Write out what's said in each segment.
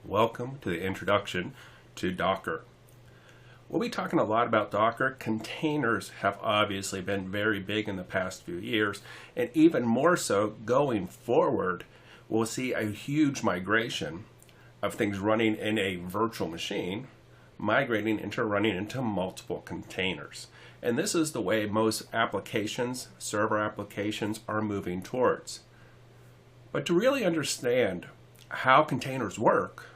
Welcome to the introduction to Docker. We'll be talking a lot about Docker. Containers have obviously been very big in the past few years, and even more so going forward, we'll see a huge migration of things running in a virtual machine, migrating into running into multiple containers. And this is the way most applications, server applications, are moving towards. But to really understand how containers work,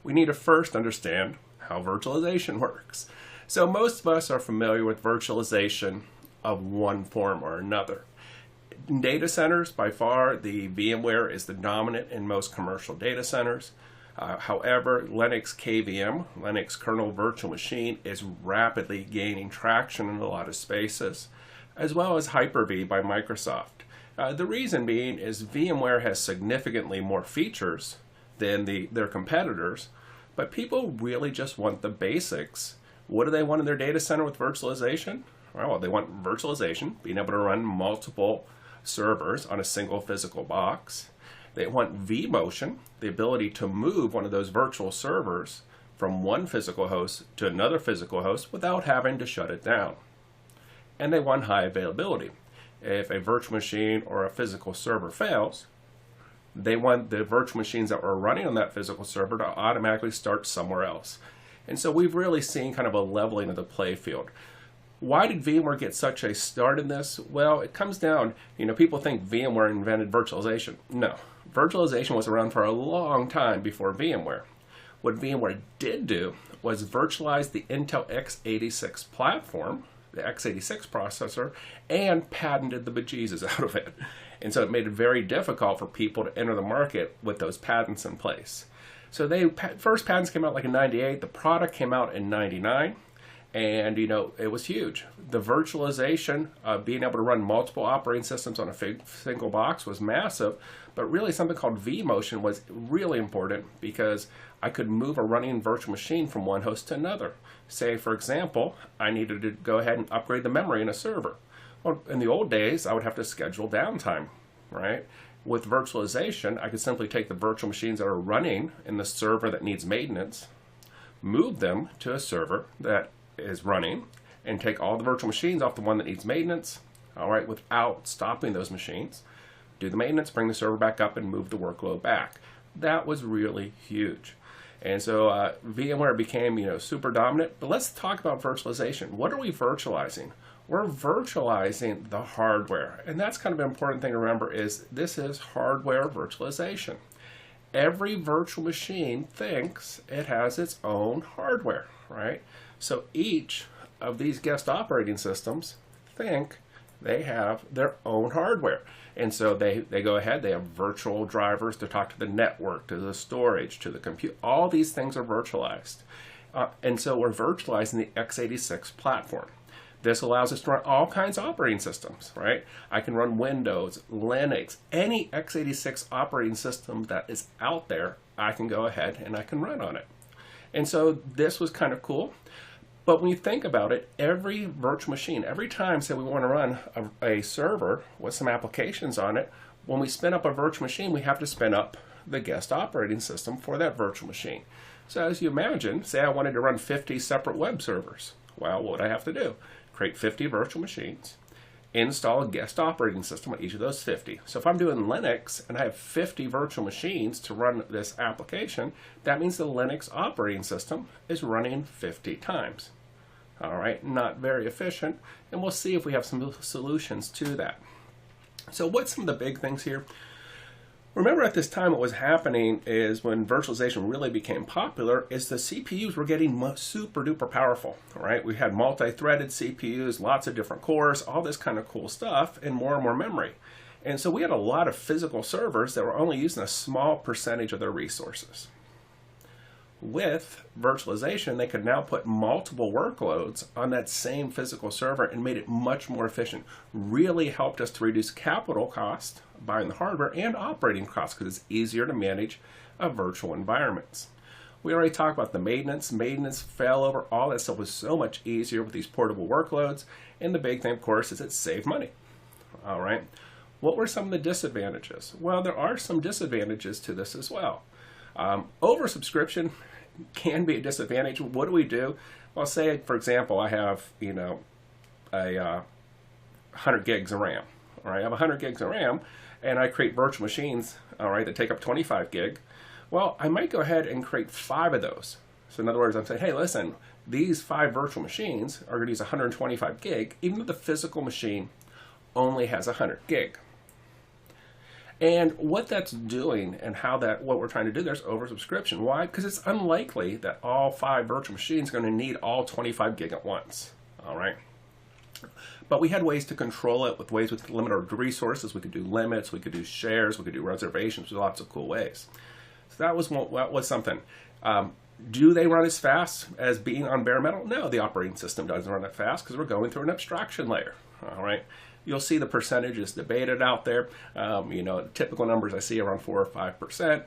we need to first understand how virtualization works. So most of us are familiar with virtualization of one form or another. In data centers, by far, the VMware is the dominant in most commercial data centers. However, Linux KVM, Linux Kernel Virtual Machine, is rapidly gaining traction in a lot of spaces, as well as Hyper-V by Microsoft. The reason being is VMware has significantly more features than their competitors, but people really just want the basics. What do they want in their data center with virtualization? Well, they want virtualization, being able to run multiple servers on a single physical box. They want vMotion, the ability to move one of those virtual servers from one physical host to another physical host without having to shut it down. And they want high availability. If a virtual machine or a physical server fails, they want the virtual machines that were running on that physical server to automatically start somewhere else. And so we've really seen kind of a leveling of the play field. Why did VMware get such a start in this? Well, it comes down, people think VMware invented virtualization. No, virtualization was around for a long time before VMware. What VMware did do was virtualize the Intel x86 platform, the x86 processor, and patented the bejesus out of it. And so it made it very difficult for people to enter the market with those patents in place. So first patents came out like in 98, the product came out in 99, and it was huge. The virtualization of being able to run multiple operating systems on a single box was massive, but really something called vMotion was really important because I could move a running virtual machine from one host to another. Say, for example, I needed to go ahead and upgrade the memory in a server. Well, in the old days, I would have to schedule downtime, right? With virtualization, I could simply take the virtual machines that are running in the server that needs maintenance, move them to a server that is running, and take all the virtual machines off the one that needs maintenance, all right, without stopping those machines, do the maintenance, bring the server back up, and move the workload back. That was really huge. And so VMware became, super dominant. But let's talk about virtualization. What are we virtualizing? We're virtualizing the hardware. And that's kind of an important thing to remember is this is hardware virtualization. Every virtual machine thinks it has its own hardware, right? So each of these guest operating systems think they have their own hardware. And so they go ahead, they have virtual drivers to talk to the network, to the storage, to the compute. All these things are virtualized. And so we're virtualizing the x86 platform. This allows us to run all kinds of operating systems, right? I can run Windows, Linux, any x86 operating system that is out there, I can go ahead and I can run on it. And so this was kind of cool. But when you think about it, every virtual machine, every time, say we want to run a server with some applications on it, when we spin up a virtual machine, we have to spin up the guest operating system for that virtual machine. So as you imagine, say I wanted to run 50 separate web servers. Well, what would I have to do? Create 50 virtual machines, install a guest operating system on each of those 50. So if I'm doing Linux and I have 50 virtual machines to run this application, that means the Linux operating system is running 50 times. All right, not very efficient, and we'll see if we have some solutions to that. So what's some of the big things here? Remember at this time what was happening is when virtualization really became popular is the CPUs were getting super duper powerful, all right? We had multi-threaded CPUs, lots of different cores, all this kind of cool stuff, and more memory. And so we had a lot of physical servers that were only using a small percentage of their resources. With virtualization, they could now put multiple workloads on that same physical server and made it much more efficient. Really helped us to reduce capital cost, buying the hardware, and operating costs because it's easier to manage virtual environments. We already talked about the maintenance, failover, all that stuff was so much easier with these portable workloads. And the big thing, of course, is it saved money. All right. What were some of the disadvantages? Well, there are some disadvantages to this as well. Oversubscription can be a disadvantage. What do? Well, say, for example, I have, a 100 gigs of RAM. All right, I have 100 gigs of RAM, and I create virtual machines, all right, that take up 25 gig. Well, I might go ahead and create 5 of those. So in other words, I'm saying, hey, listen, these 5 virtual machines are going to use 125 gig, even though the physical machine only has 100 gig. And what that's doing and what we're trying to do, there's oversubscription. Why? Because it's unlikely that all 5 virtual machines are going to need all 25 gig at once. All right. But we had ways to control it with ways we could limit our resources. We could do limits, we could do shares, we could do reservations. There's lots of cool ways. So that was something. Do they run as fast as being on bare metal? No, the operating system doesn't run that fast because we're going through an abstraction layer. All right. You'll see the percentages debated out there. Typical numbers I see around 4 or 5%.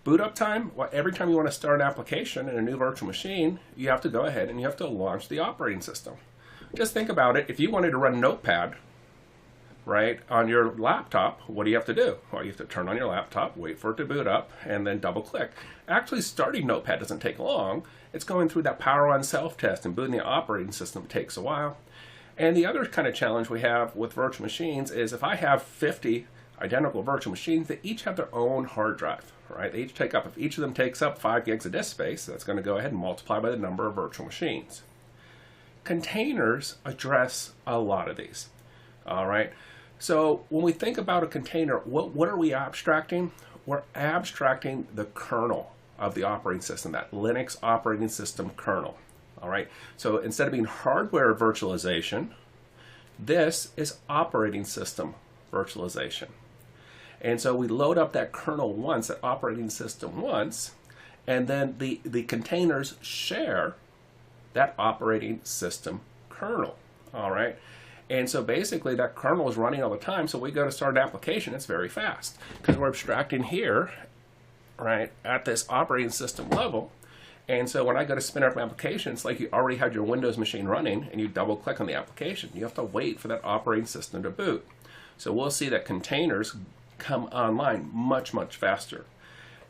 Boot up time, well, every time you want to start an application in a new virtual machine, you have to go ahead and you have to launch the operating system. Just think about it. If you wanted to run Notepad, right, on your laptop, what do you have to do? Well, you have to turn on your laptop, wait for it to boot up, and then double click. Actually, starting Notepad doesn't take long. It's going through that power on self-test and booting the operating system takes a while. And the other kind of challenge we have with virtual machines is if I have 50 identical virtual machines, they each have their own hard drive, right? They each take up, if each of them takes up 5 gigs of disk space, that's going to go ahead and multiply by the number of virtual machines. Containers address a lot of these, all right? So when we think about a container, what are we abstracting? We're abstracting the kernel of the operating system, that Linux operating system kernel, all right? So instead of being hardware virtualization, this is operating system virtualization. And so we load up that kernel once, that operating system once, and then the containers share that operating system kernel, all right? And so basically that kernel is running all the time, so we go to start an application, it's very fast because we're abstracting here, right, at this operating system level. And so when I go to spin up an application, it's like you already had your Windows machine running and you double click on the application. You have to wait for that operating system to boot. So we'll see that containers come online much, much faster.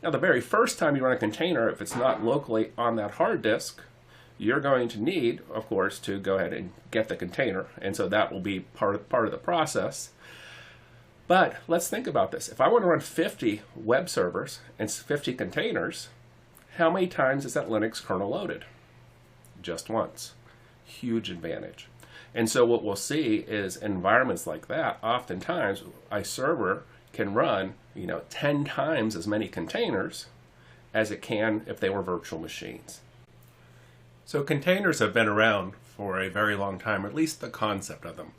Now the very first time you run a container, if it's not locally on that hard disk, you're going to need, of course, to go ahead and get the container. And so that will be part of the process. But let's think about this. If I want to run 50 web servers and 50 containers, how many times is that Linux kernel loaded? Just once. Huge advantage. And so what we'll see is environments like that, oftentimes a server can run 10 times as many containers as it can if they were virtual machines. So containers have been around for a very long time, or at least the concept of them.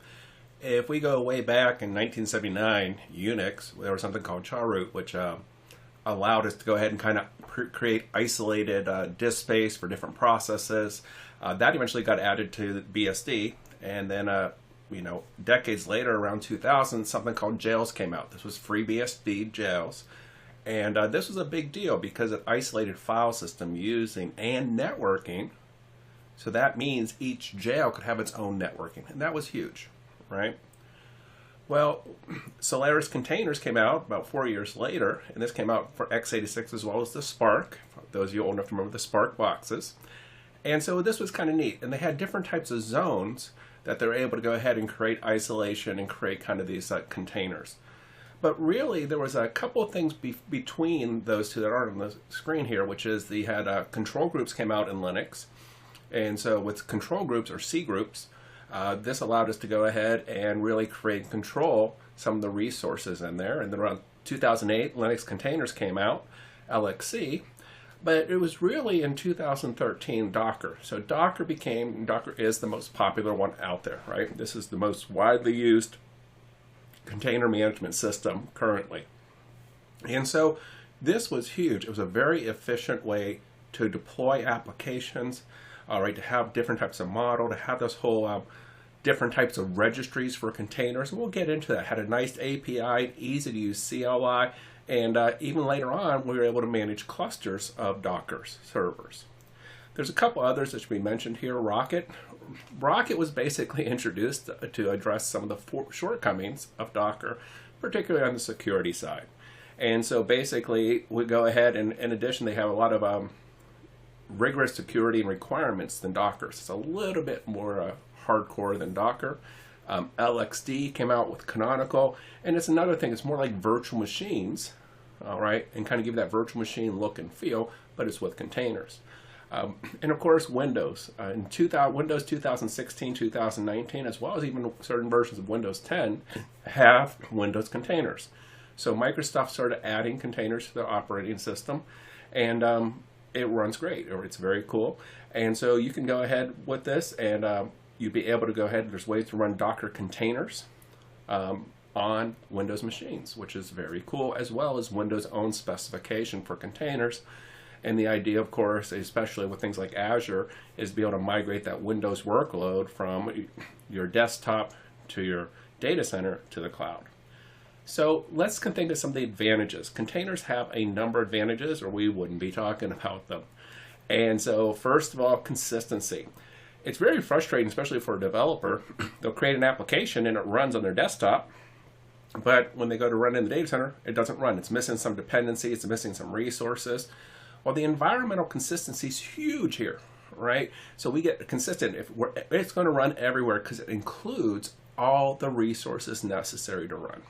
If we go way back in 1979, Unix, there was something called chroot, which allowed us to go ahead and kind of create isolated disk space for different processes. That eventually got added to BSD, and then decades later, around 2000, something called jails came out. This was FreeBSD jails. And this was a big deal because it isolated file system using and networking. So that means each jail could have its own networking, and that was huge, right? Well, Solaris containers came out about 4 years later, and this came out for x86 as well as the Spark, those of you old enough to remember the Spark boxes. And so this was kind of neat, and they had different types of zones that they're able to go ahead and create isolation and create kind of these containers. But really, there was a couple of things between those two that aren't on the screen here, which is they had control groups came out in Linux. And so with control groups or C groups, this allowed us to go ahead and really create and control some of the resources in there. And then around 2008, Linux containers came out, LXC. But it was really in 2013 Docker. So Docker is the most popular one out there, right? This is the most widely used container management system currently. And so this was huge. It was a very efficient way to deploy applications, right, to have different types of model, to have this whole different types of registries for containers. And we'll get into that. Had a nice API, easy to use CLI, and even later on, we were able to manage clusters of Docker servers. There's a couple others that should be mentioned here. Rocket. Rocket was basically introduced to address some of the shortcomings of Docker, particularly on the security side. And so basically we go ahead and in addition they have a lot of rigorous security and requirements than Docker. So it's a little bit more hardcore than Docker. LXD came out with Canonical, and it's another thing, it's more like virtual machines, all right, and kind of give that virtual machine look and feel, but it's with containers. And of course Windows, Windows 2016, 2019, as well as even certain versions of Windows 10 have Windows containers. So Microsoft started adding containers to their operating system, and it runs great, or it's very cool. And so you can go ahead with this, and you'd be able to go ahead, there's ways to run Docker containers on Windows machines, which is very cool, as well as Windows' own specification for containers. And the idea, of course, especially with things like Azure, is to be able to migrate that Windows workload from your desktop to your data center to the cloud. So let's think of some of the advantages. Containers have a number of advantages, or we wouldn't be talking about them. And so first of all, consistency. It's very frustrating, especially for a developer. They'll create an application and it runs on their desktop, but when they go to run in the data center, it doesn't run. It's missing some dependency, it's missing some resources. Well, the environmental consistency is huge here, right? So we get consistent. It's going to run everywhere because it includes all the resources necessary to run.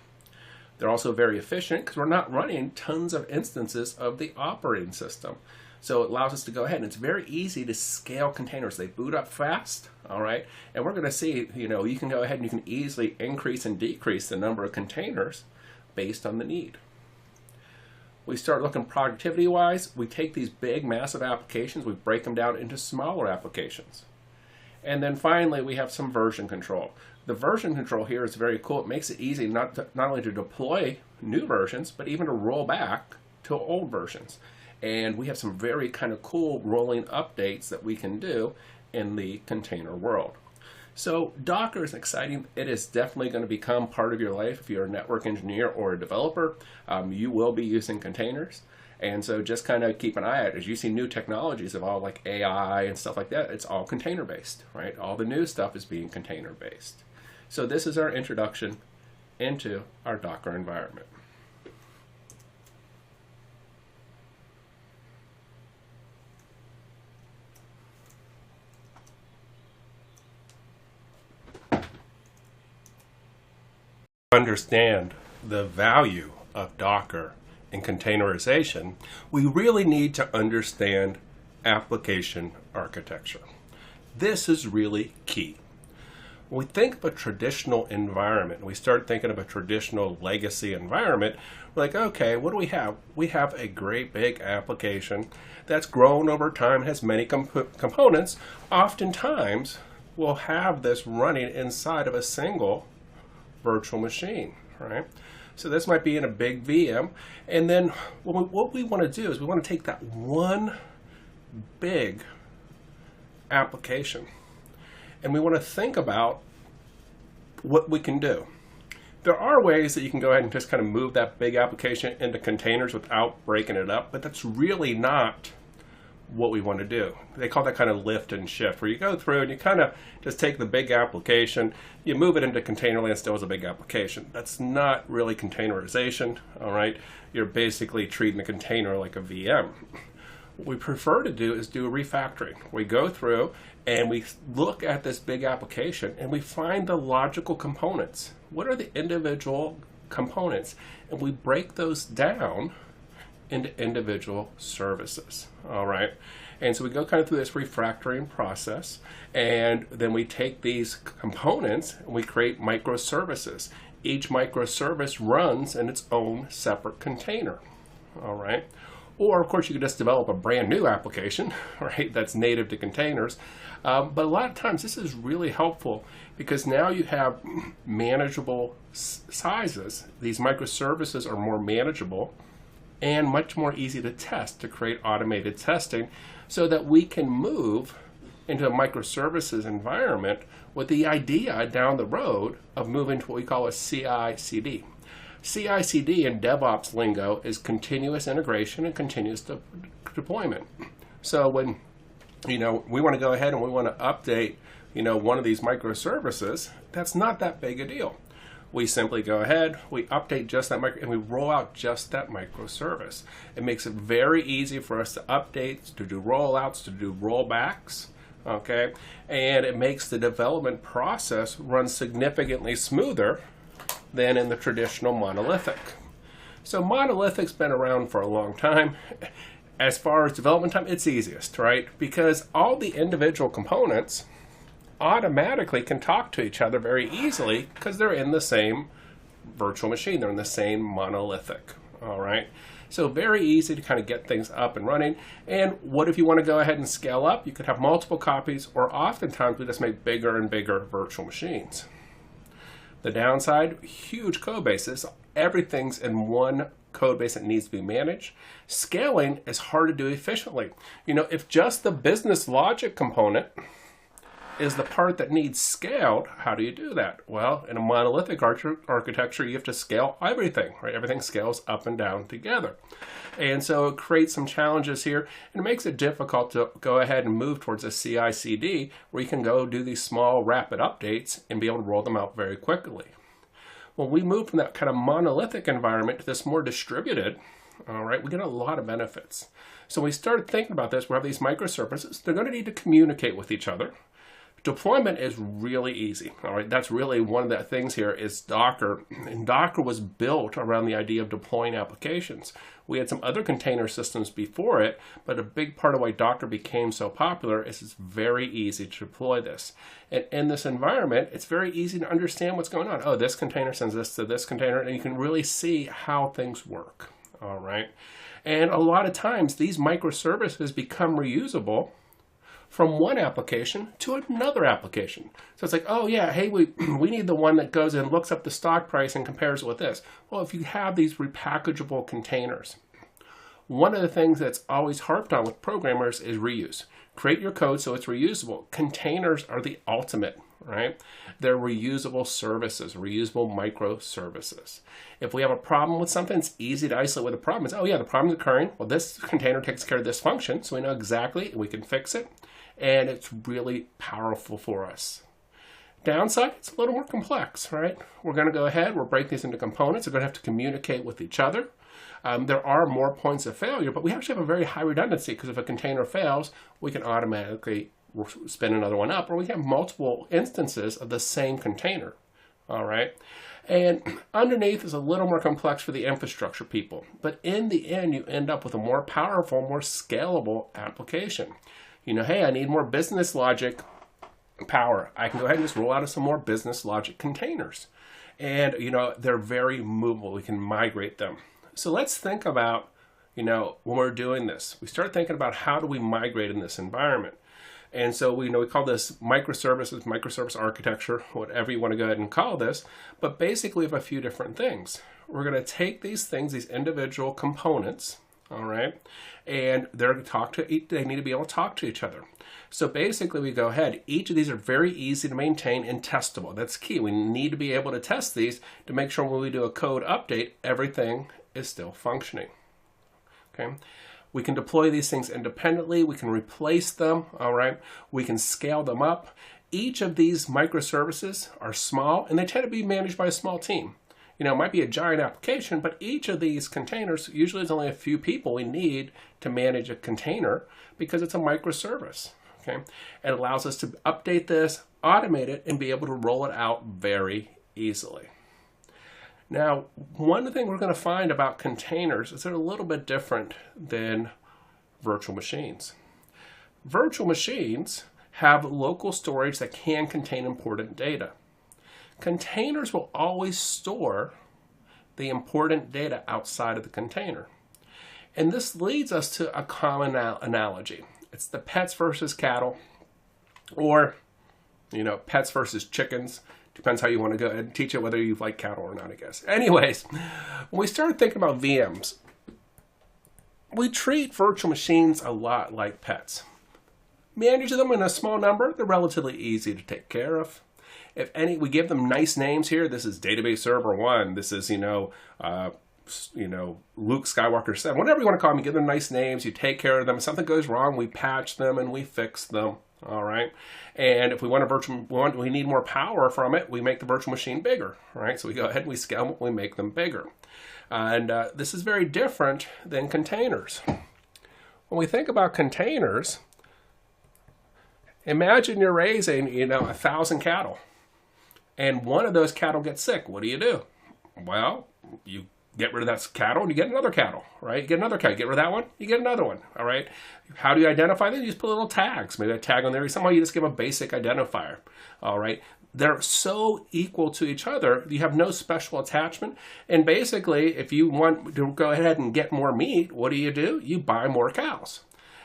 They're also very efficient because we're not running tons of instances of the operating system. So it allows us to go ahead, and it's very easy to scale containers. They boot up fast, all right? And we're going to see, you can go ahead and you can easily increase and decrease the number of containers based on the need. We start looking productivity-wise. We take these big, massive applications, we break them down into smaller applications. And then finally, we have some version control. The version control here is very cool. It makes it easy not only to deploy new versions, but even to roll back to old versions. And we have some very kind of cool rolling updates that we can do in the container world. So Docker is exciting. It is definitely going to become part of your life if you're a network engineer or a developer. You will be using containers. And so just kind of keep an eye out as you see new technologies of all like AI and stuff like that. It's all container based, right? All the new stuff is being container based. So this is our introduction into our Docker environment. Understand the value of Docker and containerization, we really need to understand application architecture. This is really key. When we think of a traditional environment, we start thinking of a traditional legacy environment, we're like, okay, what do we have? We have a great big application that's grown over time, has many components. Oftentimes, we'll have this running inside of a single virtual machine, right? So this might be in a big VM, and then what we want to do is we want to take that one big application and we want to think about what we can do. There are ways that you can go ahead and just kind of move that big application into containers without breaking it up, but that's really not what we want to do. They call that kind of lift and shift, where you go through and you kind of just take the big application, you move it into container land still as a big application. That's not really containerization, all right? You're basically treating the container like a VM. What we prefer to do is do a refactoring. We go through and we look at this big application and we find the logical components. What are the individual components? And we break those down into individual services, all right? And so we go kind of through this refactoring process, and then we take these components and we create microservices. Each microservice runs in its own separate container, all right? Or of course you could just develop a brand new application, right, that's native to containers. But a lot of times this is really helpful because now you have manageable sizes. These microservices are more manageable and much more easy to test, to create automated testing, so that we can move into a microservices environment with the idea down the road of moving to what we call a CI/CD. CI/CD in DevOps lingo is continuous integration and continuous deployment. So when we want to go ahead and we want to update one of these microservices, that's not that big a deal. We simply go ahead, we update just that and we roll out just that microservice. It makes it very easy for us to update, to do rollouts, to do rollbacks, okay? And it makes the development process run significantly smoother than in the traditional monolithic. So monolithic's been around for a long time. As far as development time, it's easiest, right? Because all the individual components automatically can talk to each other very easily because they're in the same virtual machine. They're in the same monolithic, all right? So very easy to kind of get things up and running. And what if you want to go ahead and scale up? You could have multiple copies, or oftentimes we just make bigger and bigger virtual machines. The downside, huge code bases. Everything's in one code base that needs to be managed. Scaling is hard to do efficiently. You know, if just the business logic component is the part that needs scaled, how do you do that? Well, in a monolithic architecture, you have to scale everything, right? Everything scales up and down together. And so it creates some challenges here, and it makes it difficult to go ahead and move towards a CI/CD where you can go do these small rapid updates and be able to roll them out very quickly. When we move from that kind of monolithic environment to this more distributed, all right, we get a lot of benefits. So when we started thinking about this, we have these microservices. They're going to need to communicate with each other. Deployment is really easy, all right? That's really one of the things here is Docker. And Docker was built around the idea of deploying applications. We had some other container systems before it, but a big part of why Docker became so popular is it's very easy to deploy this. And in this environment, it's very easy to understand what's going on. Oh, this container sends this to this container, and you can really see how things work, all right? And a lot of times, these microservices become reusable from one application to another application. So it's like, oh yeah, hey, we need the one that goes and looks up the stock price and compares it with this. Well, if you have these repackageable containers, one of the things that's always harped on with programmers is reuse. Create your code so it's reusable. Containers are the ultimate, right? They're reusable services, reusable microservices. If we have a problem with something, it's easy to isolate what the problem is. Oh yeah, the problem's occurring. Well, this container takes care of this function, so we know exactly, and we can fix it. And it's really powerful for us. Downside, it's a little more complex, right? We're going to go ahead, we'll break these into components. They're going to have to communicate with each other. There are more points of failure, but we actually have a very high redundancy because if a container fails, we can automatically spin another one up, or we have multiple instances of the same container, all right? And underneath is a little more complex for the infrastructure people. But in the end, you end up with a more powerful, more scalable application. You know, hey, I need more business logic power. I can go ahead and just roll out some more business logic containers. And, you know, they're very movable. We can migrate them. So let's think about, you know, when we're doing this, we start thinking about how do we migrate in this environment. And so we call this microservices, microservice architecture, whatever you want to go ahead and call this. But basically we have a few different things. We're going to take these things, these individual components, all right, and they need to be able to talk to each other. So basically we go ahead, each of these are very easy to maintain and testable. That's key. We need to be able to test these to make sure when we do a code update, everything is still functioning, okay? We can deploy these things independently. We can replace them, all right? We can scale them up. Each of these microservices are small, and they tend to be managed by a small team. You know, it might be a giant application, but each of these containers, usually there's only a few people we need to manage a container because it's a microservice, okay? It allows us to update this, automate it, and be able to roll it out very easily. Now, one thing we're going to find about containers is they're a little bit different than virtual machines. Virtual machines have local storage that can contain important data. Containers will always store the important data outside of the container. And this leads us to a common analogy. It's the pets versus cattle, or, you know, pets versus chickens. Depends how you want to go and teach it, whether you like cattle or not, I guess. Anyways, when we started thinking about VMs, we treat virtual machines a lot like pets. Manage them in a small number, they're relatively easy to take care of. If any, we give them nice names here. This is Database Server 1. This is, Luke Skywalker 7. Whatever you want to call them, you give them nice names. You take care of them. If something goes wrong, we patch them and we fix them. All right, and if we want we need more power from it, we make the virtual machine bigger. All right, so we go ahead and we scale them, we make them bigger, and this is very different than containers. When we think about containers, imagine you're raising 1,000 cattle, and one of those cattle gets sick. What do? Well, you get rid of that cattle and you get another cattle, right? You get another cattle, get rid of that one, you get another one, all right? How do you identify them? You just put little tags, maybe a tag on there. Somehow you just give a basic identifier, all right? They're so equal to each other, you have no special attachment. And basically, if you want to go ahead and get more meat, what do? You buy more cows.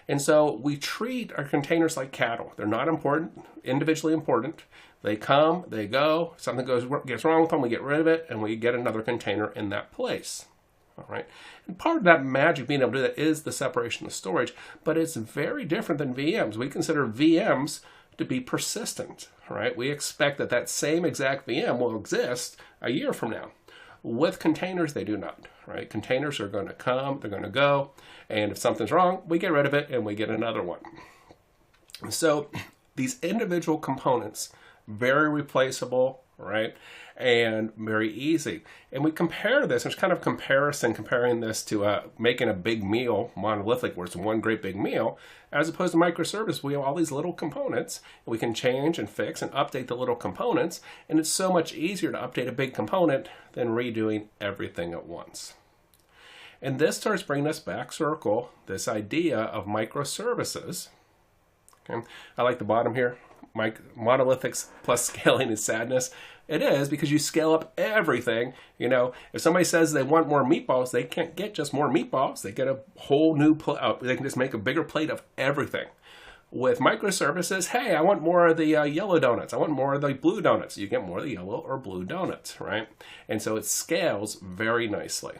And so we treat our containers like cattle. They're not important, individually important. They come, they go, something gets wrong with them, we get rid of it, and we get another container in that place. All right. And part of that magic being able to do that is the separation of storage, but it's very different than VMs. We consider VMs to be persistent, right? We expect that that same exact VM will exist a year from now. With containers, they do not, right? Containers are going to come, they're going to go, and if something's wrong, we get rid of it and we get another one. So these individual components, very replaceable, right? And very easy. And we compare this, there's kind of comparing this to making a big meal, monolithic, where it's one great big meal, as opposed to microservice. We have all these little components. We can change and fix and update the little components. And it's so much easier to update a big component than redoing everything at once. And this starts bringing us back circle, this idea of microservices. Okay. I like the bottom here. Monolithics plus scaling is sadness. It is, because you scale up everything. If somebody says they want more meatballs, they can't get just more meatballs. They get a whole new plate. They can just make a bigger plate of everything. With microservices, hey, I want more of the yellow donuts. I want more of the blue donuts. You get more of the yellow or blue donuts, right? And so it scales very nicely.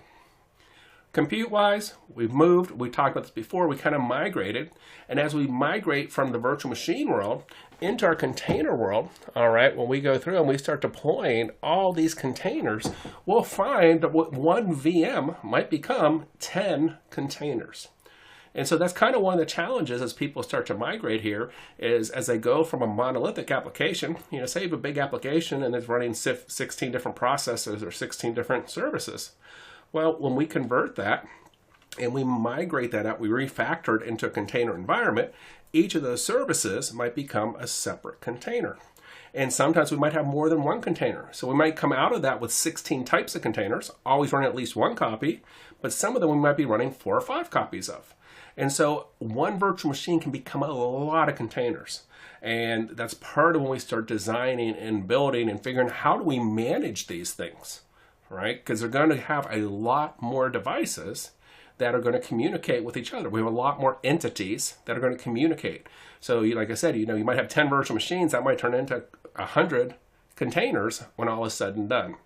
Compute-wise, we've moved. We talked about this before. We kind of migrated. And as we migrate from the virtual machine world into our container world, all right, when we go through and we start deploying all these containers, we'll find that one VM might become 10 containers. And so that's kind of one of the challenges as people start to migrate here, is as they go from a monolithic application, say you have a big application and it's running 16 different processes or 16 different services. Well, when we convert that and we migrate that out, we refactor it into a container environment, each of those services might become a separate container. And sometimes we might have more than one container. So we might come out of that with 16 types of containers, always running at least one copy, but some of them we might be running 4 or 5 copies of. And so one virtual machine can become a lot of containers. And that's part of when we start designing and building and figuring out how do we manage these things. Right? Because they're going to have a lot more devices that are going to communicate with each other. We have a lot more entities that are going to communicate. So like I said, you might have 10 virtual machines that might turn into 100 containers when all is said and done.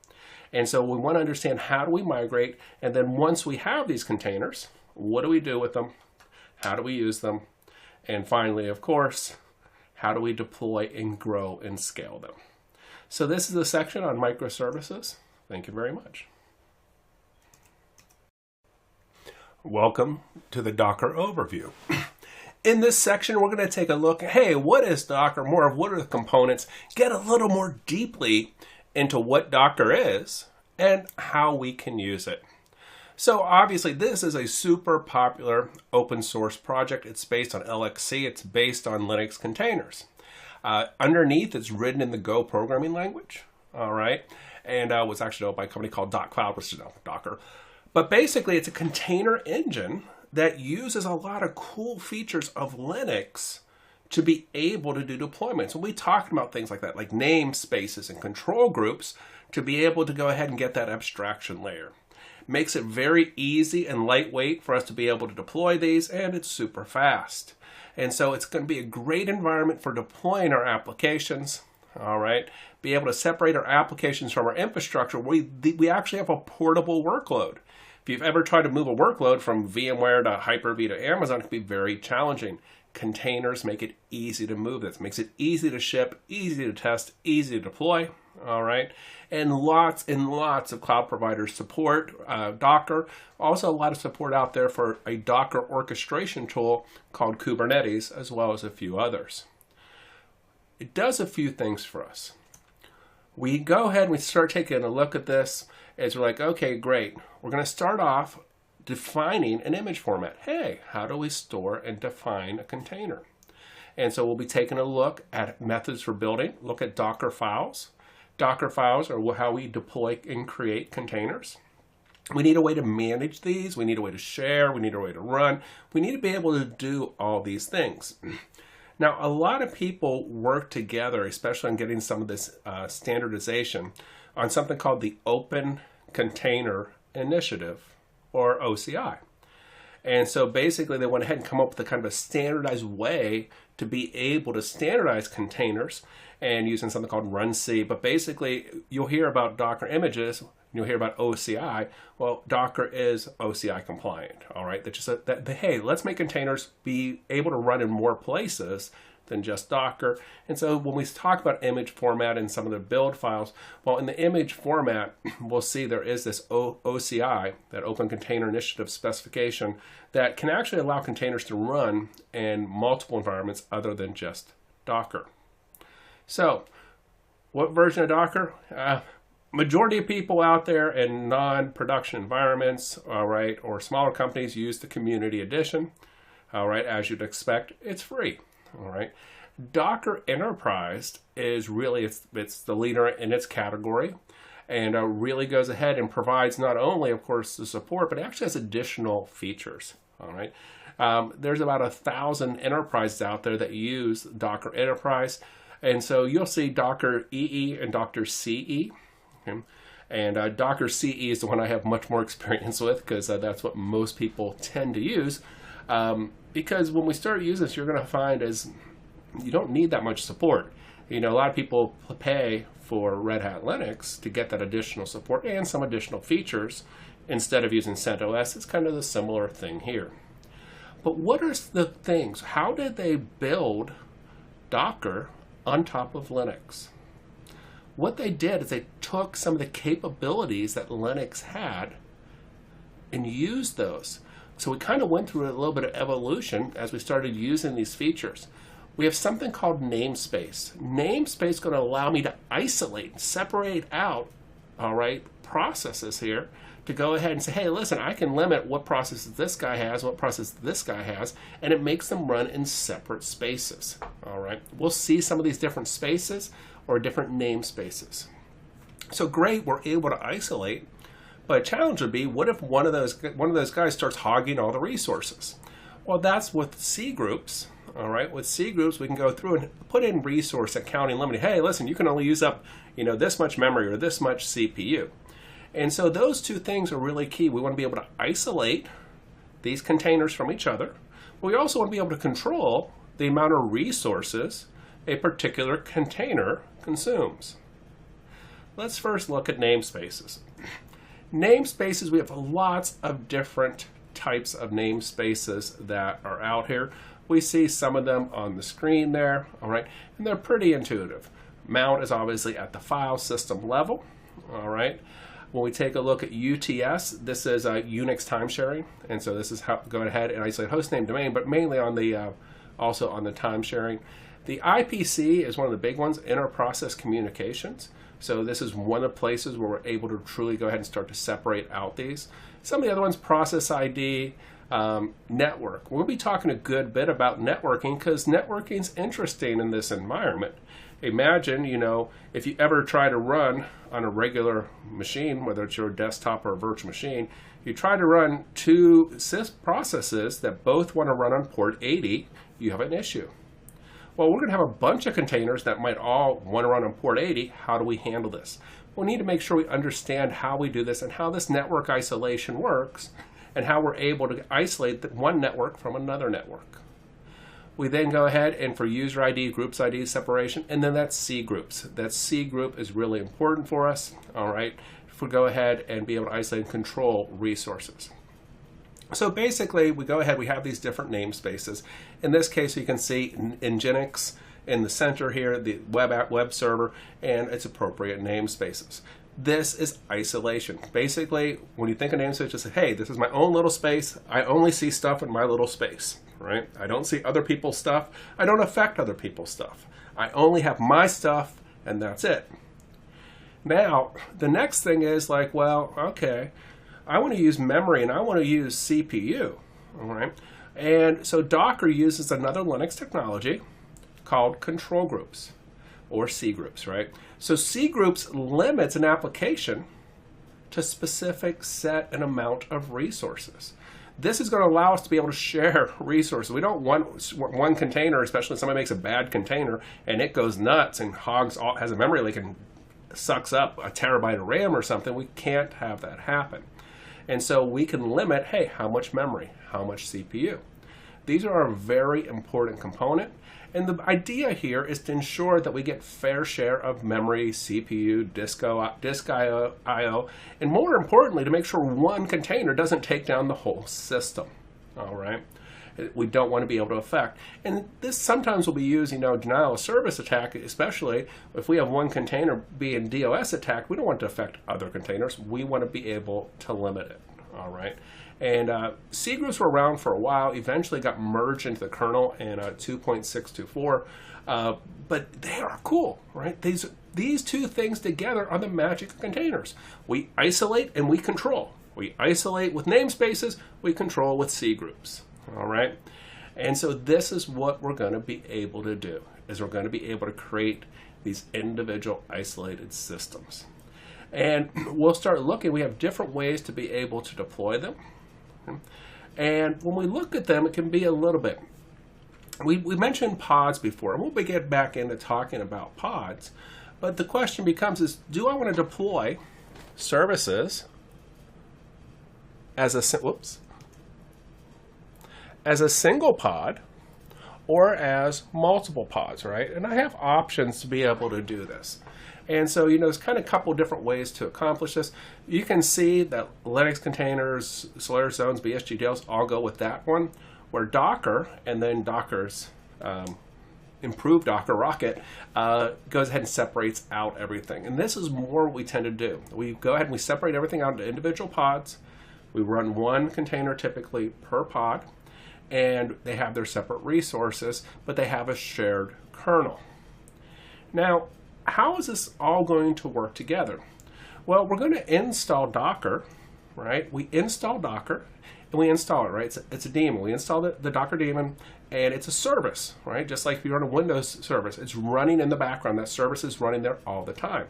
And so we want to understand, how do we migrate? And then once we have these containers, what do we do with them? How do we use them? And finally, of course, how do we deploy and grow and scale them? So this is the section on microservices. Thank you very much. Welcome to the Docker overview. In this section, we're going to take a look at, hey, what is Docker? More of what are the components? Get a little more deeply into what Docker is and how we can use it. So obviously, this is a super popular open source project. It's based on LXC. It's based on Linux containers. Underneath, it's written in the Go programming language. All right. And was actually developed by a company called .cloud, which is Docker. But basically, it's a container engine that uses a lot of cool features of Linux to be able to do deployments. And we talked about things like that, like namespaces and control groups, to be able to go ahead and get that abstraction layer. Makes it very easy and lightweight for us to be able to deploy these, and it's super fast. And so it's going to be a great environment for deploying our applications. All right, be able to separate our applications from our infrastructure. We actually have a portable workload. If you've ever tried to move a workload from VMware to Hyper-V to Amazon, it can be very challenging. Containers make it easy to move this. Makes it easy to ship, easy to test, easy to deploy. All right, and lots of cloud providers support Docker. Also, a lot of support out there for a Docker orchestration tool called Kubernetes, as well as a few others. it does a few things for us. We go ahead and we start taking a look at this as we're like, okay, great. We're going to start off defining an image format. Hey, how do we store and define a container? And so we'll be taking a look at methods for building, look at Docker files. Docker files are how we deploy and create containers. We need a way to manage these. We need a way to share. We need a way to run. We need to be able to do all these things. Now, a lot of people work together, especially on getting some of this standardization, on something called the Open Container Initiative, or OCI. And so basically they went ahead and come up with a kind of a standardized way to be able to standardize containers and using something called runc. But basically you'll hear about Docker images, you'll hear about OCI. Well, Docker is OCI compliant, all right? Hey, let's make containers be able to run in more places than just Docker. And so when we talk about image format and some of the build files, well, in the image format, we'll see there is this OCI, that Open Container Initiative specification, that can actually allow containers to run in multiple environments other than just Docker. So what version of Docker? Majority of people out there in non-production environments, all right, or smaller companies use the community edition, all right, as you'd expect. It's free. All right, Docker Enterprise is really, it's the leader in its category, and really goes ahead and provides not only, of course, the support, but it actually has additional features. All right, there's about 1,000 enterprises out there that use Docker Enterprise, and so you'll see Docker EE and Docker CE. Okay? And Docker CE is the one I have much more experience with, because that's what most people tend to use. Because when we start using this, you're going to find is you don't need that much support. You know, a lot of people pay for Red Hat Linux to get that additional support and some additional features instead of using CentOS. It's kind of the similar thing here. But what are the things? How did they build Docker on top of Linux? What they did is they took some of the capabilities that Linux had and used those. So we kind of went through a little bit of evolution as we started using these features. We have something called namespace. Namespace is going to allow me to isolate, separate out, all right, processes here to go ahead and say, hey, listen, I can limit what processes this guy has, what processes this guy has, and it makes them run in separate spaces, all right? We'll see some of these different spaces or different namespaces. So great, we're able to isolate. But a challenge would be, what if one of those guys starts hogging all the resources? Well, that's with C groups. All right, with C groups, we can go through and put in resource accounting limiting. Hey, listen, you can only use up, this much memory or this much CPU. And so those two things are really key. We want to be able to isolate these containers from each other. But we also want to be able to control the amount of resources a particular container consumes. Let's first look at namespaces. Namespaces, we have lots of different types of namespaces that are out here. We see some of them on the screen there, all right, and they're pretty intuitive. Mount is obviously at the file system level, all right. When we take a look at UTS, this is Unix time sharing, and so this is how go ahead and isolate hostname domain, but mainly on the also on the time sharing. The IPC is one of the big ones, inter-process communications. So this is one of the places where we're able to truly go ahead and start to separate out these. Some of the other ones, process ID, network. We'll be talking a good bit about networking because networking is interesting in this environment. Imagine, if you ever try to run on a regular machine, whether it's your desktop or a virtual machine, you try to run two processes that both want to run on port 80, you have an issue. Well, we're going to have a bunch of containers that might all want to run on port 80. How do we handle this? We need to make sure we understand how we do this and how this network isolation works and how we're able to isolate one network from another network. We then go ahead and for user ID, groups ID separation, and then that's C groups. That C group is really important for us, all right, if we go ahead and be able to isolate and control resources. So basically, we go ahead, we have these different namespaces. In this case, you can see Nginx in the center here, the web server, and its appropriate namespaces. This is isolation. Basically, when you think of namespace, just say, hey, this is my own little space. I only see stuff in my little space, right? I don't see other people's stuff. I don't affect other people's stuff. I only have my stuff and that's it. Now, the next thing is like, well, okay, I want to use memory and I want to use CPU, all right? And so Docker uses another Linux technology called control groups, or C groups, right? So C groups limits an application to a specific set and amount of resources. This is going to allow us to be able to share resources. We don't want one container, especially if somebody makes a bad container and it goes nuts and has a memory leak and sucks up a terabyte of RAM or something. We can't have that happen. And so we can limit, hey, how much memory, how much CPU. These are a very important component. And the idea here is to ensure that we get fair share of memory, CPU, disk I/O, and more importantly, to make sure one container doesn't take down the whole system. All right, we don't want to be able to affect. And this sometimes will be used, denial of service attack, especially if we have one container being DOS attacked. We don't want to affect other containers. We want to be able to limit it. All right. And C groups were around for a while, eventually got merged into the kernel in 2.624, but they are cool, right? These two things together are the magic of containers. We isolate and we control. We isolate with namespaces, we control with C groups, all right? And so this is what we're going to be able to do, is we're going to be able to create these individual isolated systems. And we'll start looking, we have different ways to be able to deploy them. And when we look at them, it can be a little bit. We mentioned pods before, and we'll get back into talking about pods. But the question becomes do I want to deploy services as a single pod or as multiple pods, right? And I have options to be able to do this. And so, there's kind of a couple different ways to accomplish this. You can see that Linux containers, Solaris zones, BSGDLs all go with that one, where Docker, and then Docker's improved Docker Rocket, goes ahead and separates out everything. And this is more what we tend to do. We go ahead and we separate everything out into individual pods. We run one container typically per pod, and they have their separate resources, but they have a shared kernel. Now, how is this all going to work together? Well, we're going to install Docker, right? We install Docker and we install it, right? It's a daemon. We install the Docker daemon and it's a service, right? Just like if you run a Windows service, it's running in the background. That service is running there all the time.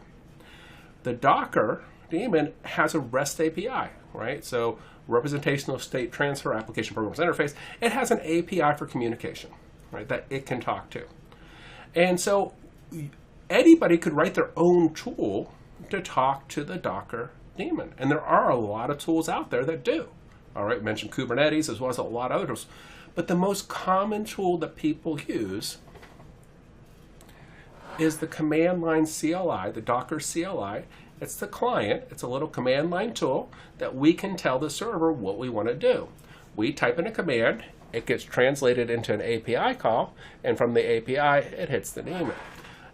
The Docker daemon has a REST API, right? So representational state transfer application programs interface. It has an API for communication, right? That it can talk to. And so anybody could write their own tool to talk to the Docker daemon. And there are a lot of tools out there that do. All right, we mentioned Kubernetes as well as a lot of others. But the most common tool that people use is the command line CLI, the Docker CLI. It's the client. It's a little command line tool that we can tell the server what we want to do. We type in a command, it gets translated into an API call, and from the API, it hits the daemon.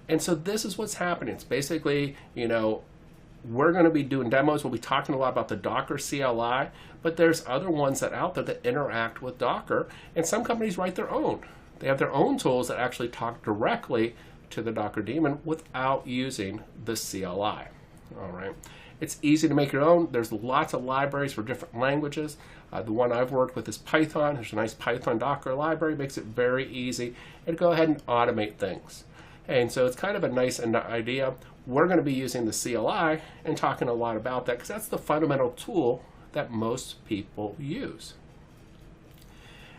And so this is what's happening. It's basically, we're going to be doing demos. We'll be talking a lot about the Docker CLI, but there's other ones that out there that interact with Docker, and some companies write their own. They have their own tools that actually talk directly to the Docker daemon without using the CLI. All right. It's easy to make your own. There's lots of libraries for different languages. The one I've worked with is Python. There's a nice Python Docker library. Makes it very easy. And go ahead and automate things. And so it's kind of a nice idea. We're going to be using the CLI and talking a lot about that because that's the fundamental tool that most people use.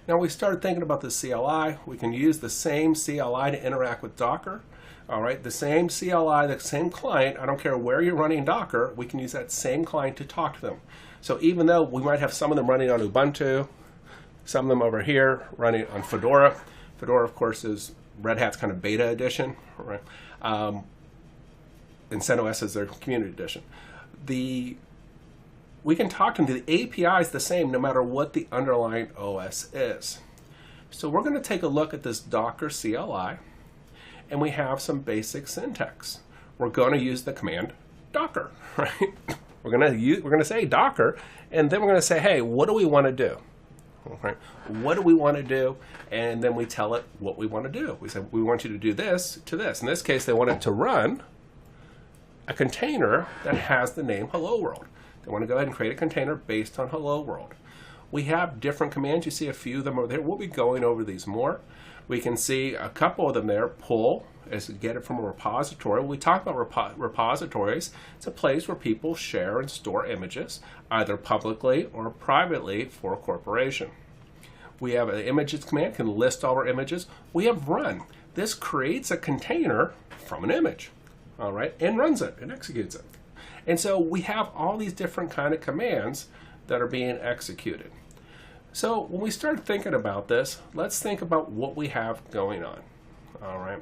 Now we started thinking about the CLI. We can use the same CLI to interact with Docker. All right, the same CLI, the same client, I don't care where you're running Docker, we can use that same client to talk to them. So even though we might have some of them running on Ubuntu, some of them over here running on Fedora. Fedora, of course, is Red Hat's kind of beta edition, right? And CentOS is their community edition. We can talk to them. The API is the same no matter what the underlying OS is. So we're going to take a look at this Docker CLI, and we have some basic syntax. We're going to use the command Docker, right? We're going to say Docker, and then we're going to say, hey, what do we want to do? Okay. What do we want to do? And then we tell it what we want to do. We say, we want you to do this to this. In this case, they want it to run a container that has the name Hello World. They want to go ahead and create a container based on Hello World. We have different commands. You see a few of them over there. We'll be going over these more. We can see a couple of them there. Pull is to get it from a repository. When we talk about repositories, it's a place where people share and store images, either publicly or privately for a corporation. We have an images command, can list all our images. We have run. This creates a container from an image, all right, and runs it and executes it. And so we have all these different kind of commands that are being executed. So when we start thinking about this, let's think about what we have going on. All right.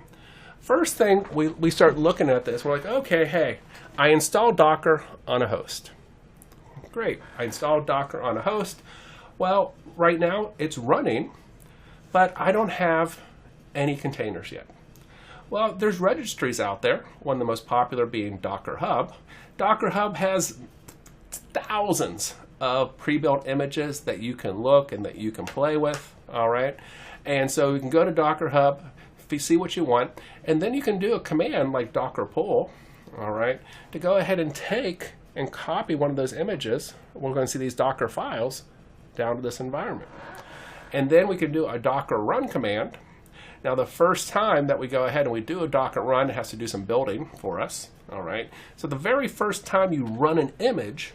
First thing, we start looking at this. We're like, okay, hey, I installed Docker on a host. Great. I installed Docker on a host. Well, right now it's running, but I don't have any containers yet. Well, there's registries out there, one of the most popular being Docker Hub. Docker Hub has thousands of pre-built images that you can look and that you can play with, all right? And so you can go to Docker Hub, see what you want, and then you can do a command like Docker pull, all right, to go ahead and take and copy one of those images. We're going to see these Docker files down to this environment. And then we can do a Docker run command. Now the first time that we go ahead and we do a Docker run, it has to do some building for us, all right? So the very first time you run an image,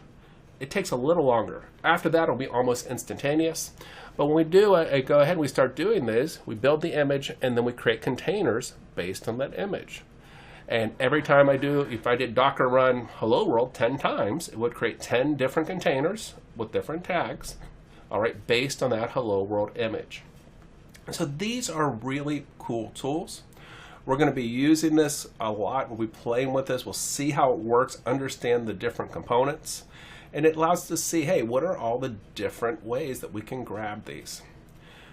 it takes a little longer. After that, it'll be almost instantaneous. But when we do go ahead and we start doing this, we build the image and then we create containers based on that image. And every time if I did Docker run Hello World 10 times, it would create 10 different containers with different tags, all right, based on that Hello World image. So these are really cool tools. We're going to be using this a lot. We'll be playing with this. We'll see how it works, understand the different components. And it allows us to see, hey, what are all the different ways that we can grab these?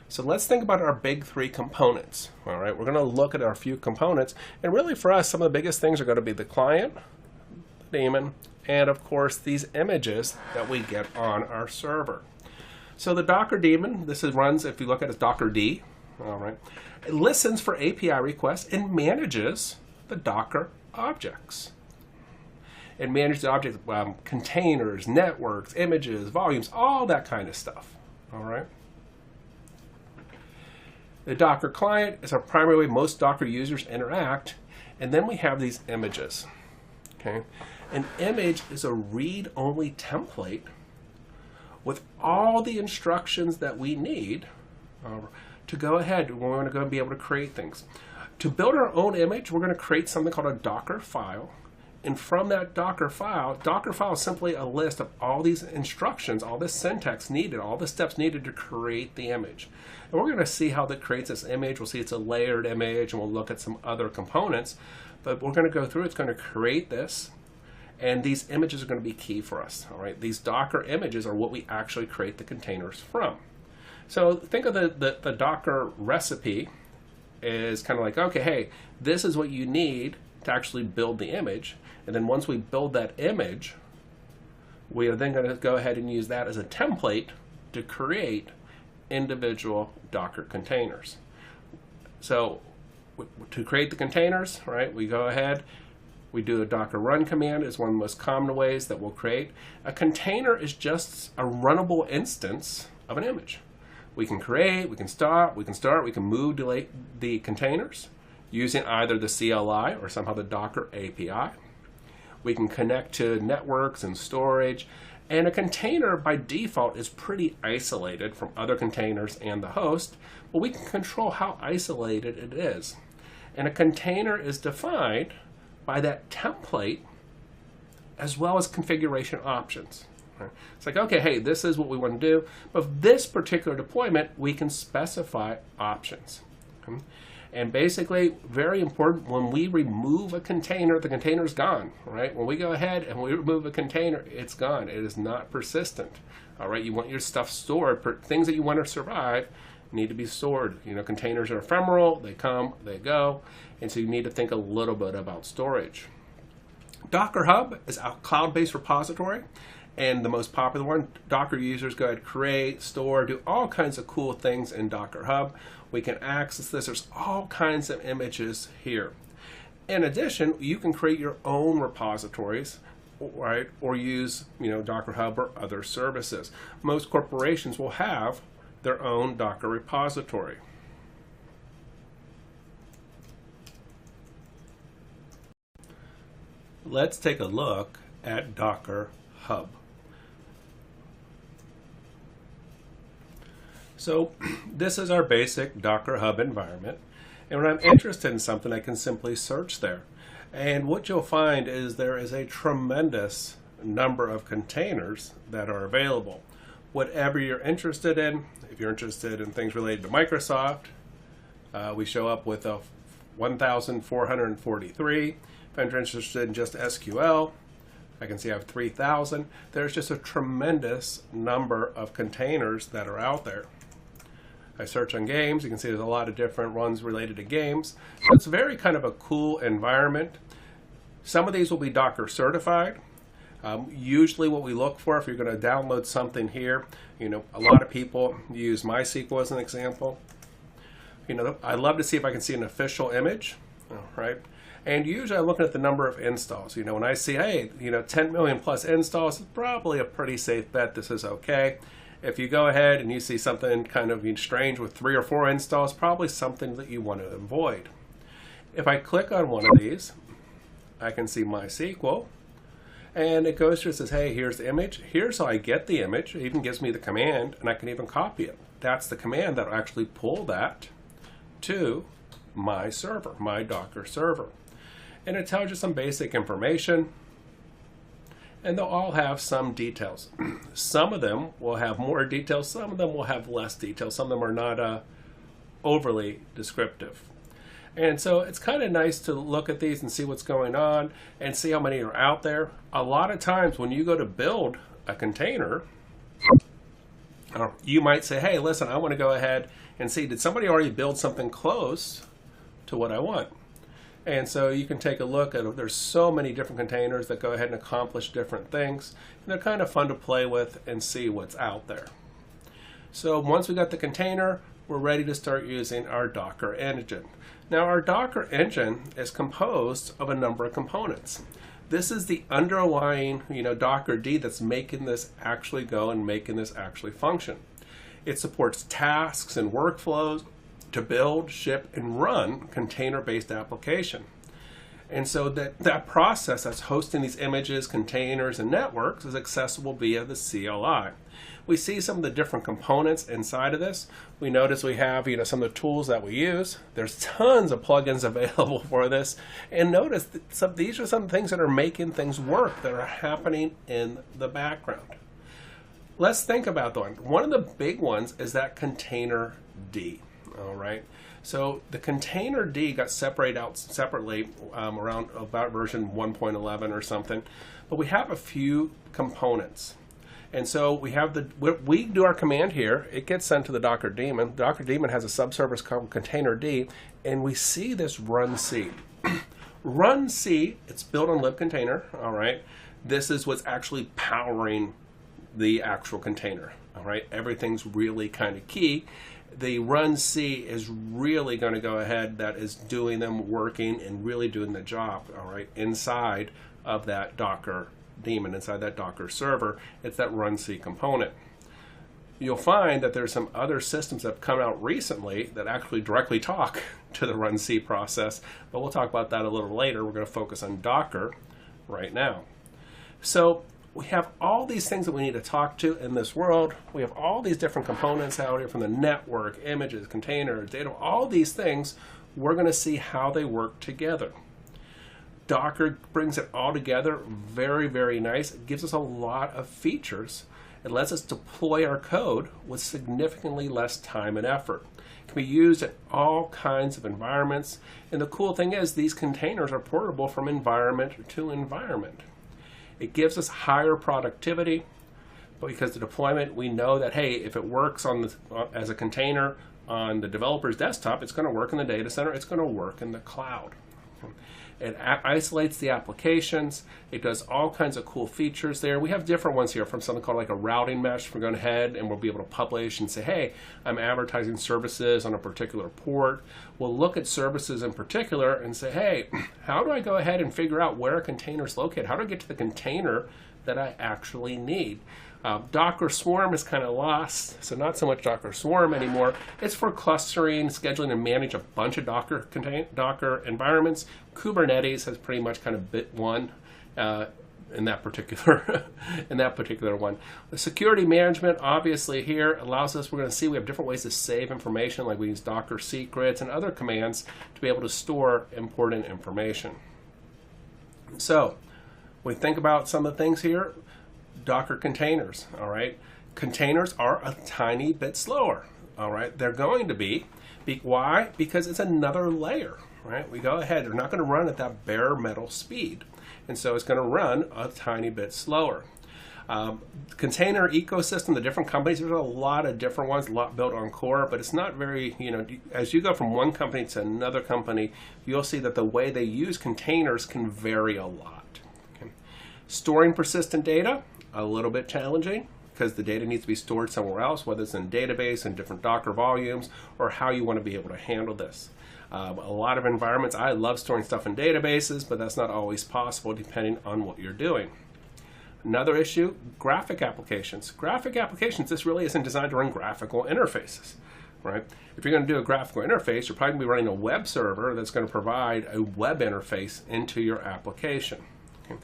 So let's think about our big three components. All right, we're going to look at our few components. And really for us, some of the biggest things are going to be the client, the daemon, and of course these images that we get on our server. So the Docker daemon, runs, if you look at it, as Docker D. All right, it listens for API requests and manages the Docker objects. It manages the object containers, networks, images, volumes, all that kind of stuff. All right. The Docker client is a primary way most Docker users interact, and then we have these images. Okay, an image is a read-only template with all the instructions that we need to go ahead. We want to go and be able to create things. To build our own image, we're going to create something called a Docker file. And from that Docker file is simply a list of all these instructions, all this syntax needed, all the steps needed to create the image. And we're going to see how that creates this image. We'll see it's a layered image, and we'll look at some other components. But we're going to go through, it's going to create this, and these images are going to be key for us. All right, these Docker images are what we actually create the containers from. So think of the Docker recipe is kind of like, okay, hey, this is what you need to actually build the image. And then once we build that image, we are then going to go ahead and use that as a template to create individual Docker containers. So to create the containers, right, we go ahead, we do a Docker run command. Is one of the most common ways that we'll create. A container is just a runnable instance of an image. We can create, we can start, we can move, delete the containers using either the CLI or somehow the Docker API. We can connect to networks and storage. And a container by default is pretty isolated from other containers and the host, but we can control how isolated it is. And a container is defined by that template as well as configuration options. It's like, okay, hey, this is what we want to do. But for this particular deployment, we can specify options. And basically, very important, when we remove a container, the container's gone, right? When we go ahead and we remove a container, it's gone. It is not persistent, all right? You want your stuff stored. Things that you want to survive need to be stored. You know, containers are ephemeral. They come, they go. And so you need to think a little bit about storage. Docker Hub is a cloud-based repository. And the most popular one, Docker users go ahead, create, store, do all kinds of cool things in Docker Hub. We can access this. There's all kinds of images here. In addition, you can create your own repositories, right, or use Docker Hub or other services. Most corporations will have their own Docker repository. Let's take a look at Docker Hub. So this is our basic Docker Hub environment. And when I'm interested in something, I can simply search there. And what you'll find is there is a tremendous number of containers that are available. Whatever you're interested in, if you're interested in things related to Microsoft, we show up with a 1,443. If I'm interested in just SQL, I can see I have 3,000. There's just a tremendous number of containers that are out there. I search on games, you can see there's a lot of different ones related to games. So it's very kind of a cool environment. Some of these will be Docker certified. Usually what we look for if you're going to download something here, a lot of people use MySQL as an example. I love to see if I can see an official image, right? And usually I'm looking at the number of installs. When I see, hey, 10 million plus installs, it's probably a pretty safe bet this is okay. If you go ahead and you see something kind of strange with 3 or 4 installs, probably something that you want to avoid. If I click on one of these, I can see MySQL, and it goes through and says, hey, here's the image. Here's how I get the image. It even gives me the command, and I can even copy it. That's the command that will actually pull that to my server, my Docker server. And it tells you some basic information, and they'll all have some details. Some of them will have more details, some of them will have less details, some of them are not overly descriptive. And so it's kind of nice to look at these and see what's going on and see how many are out there. A lot of times when you go to build a container, you might say, hey, listen, I want to go ahead and see, did somebody already build something close to what I want? And so you can take a look at, there's so many different containers that go ahead and accomplish different things. And they're kind of fun to play with and see what's out there. So once we got the container, we're ready to start using our Docker engine. Now our Docker engine is composed of a number of components. This is the underlying, Docker-D that's making this actually go and making this actually function. It supports tasks and workflows to build, ship, and run container-based application. And so that process that's hosting these images, containers, and networks is accessible via the CLI. We see some of the different components inside of this. We notice we have some of the tools that we use. There's tons of plugins available for this. And notice that these are some things that are making things work, that are happening in the background. Let's think about one of the big ones is that Container-D. All right, so the Container-D got separated out separately around about version 1.11 or something, but we have a few components. And so we have we do our command here, it gets sent to the Docker daemon. Docker daemon has a subservice called Container-D, and we see this run C. Run C, it's built on libcontainer, all right? This is what's actually powering the actual container, all right? Everything's really kind of key. The run C is really going to go ahead, that is doing them working and really doing the job, all right, inside of that Docker daemon, inside that Docker server. It's that run C component. You'll find that there's some other systems that have come out recently that actually directly talk to the run C process, but we'll talk about that a little later. We're going to focus on Docker right now. So we have all these things that we need to talk to in this world. We have all these different components out here, from the network, images, containers, data, all these things. We're going to see how they work together. Docker brings it all together very, very nice. It gives us a lot of features. It lets us deploy our code with significantly less time and effort. It can be used in all kinds of environments. And the cool thing is these containers are portable from environment to environment. It gives us higher productivity, but because the deployment, we know that, hey, if it works as a container on the developer's desktop, it's going to work in the data center, it's going to work in the cloud. It isolates the applications. It does all kinds of cool features there. We have different ones here from something called like a routing mesh. We're going ahead and we'll be able to publish and say, hey, I'm advertising services on a particular port. We'll look at services in particular and say, hey, how do I go ahead and figure out where a container is located? How do I get to the container that I actually need? Docker Swarm is kind of lost, so not so much Docker Swarm anymore. It's for clustering, scheduling, and manage a bunch of Docker environments. Kubernetes has pretty much kind of bit one in that particular one. The security management, obviously, here allows us. We're going to see we have different ways to save information, like we use Docker secrets and other commands to be able to store important information. So, we think about some of the things here. Docker containers, all right? Containers are a tiny bit slower, all right? They're going to be. Why? Because it's another layer, right? We go ahead, they're not going to run at that bare metal speed. And so it's going to run a tiny bit slower. Container ecosystem, the different companies, there's a lot of different ones, a lot built on core, but it's not very, as you go from one company to another company, you'll see that the way they use containers can vary a lot. Okay? Storing persistent data, a little bit challenging because the data needs to be stored somewhere else, whether it's in a database and different Docker volumes or how you want to be able to handle this. A lot of environments, I love storing stuff in databases, but that's not always possible depending on what you're doing. Another issue, graphic applications. Graphic applications, this really isn't designed to run graphical interfaces, right? If you're going to do a graphical interface, you're probably going to be running a web server that's going to provide a web interface into your application. Okay?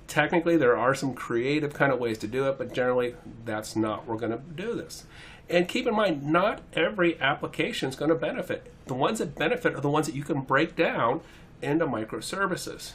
Technically, there are some creative kind of ways to do it, but generally, that's not where we're going to do this. And keep in mind, not every application is going to benefit. The ones that benefit are the ones that you can break down into microservices.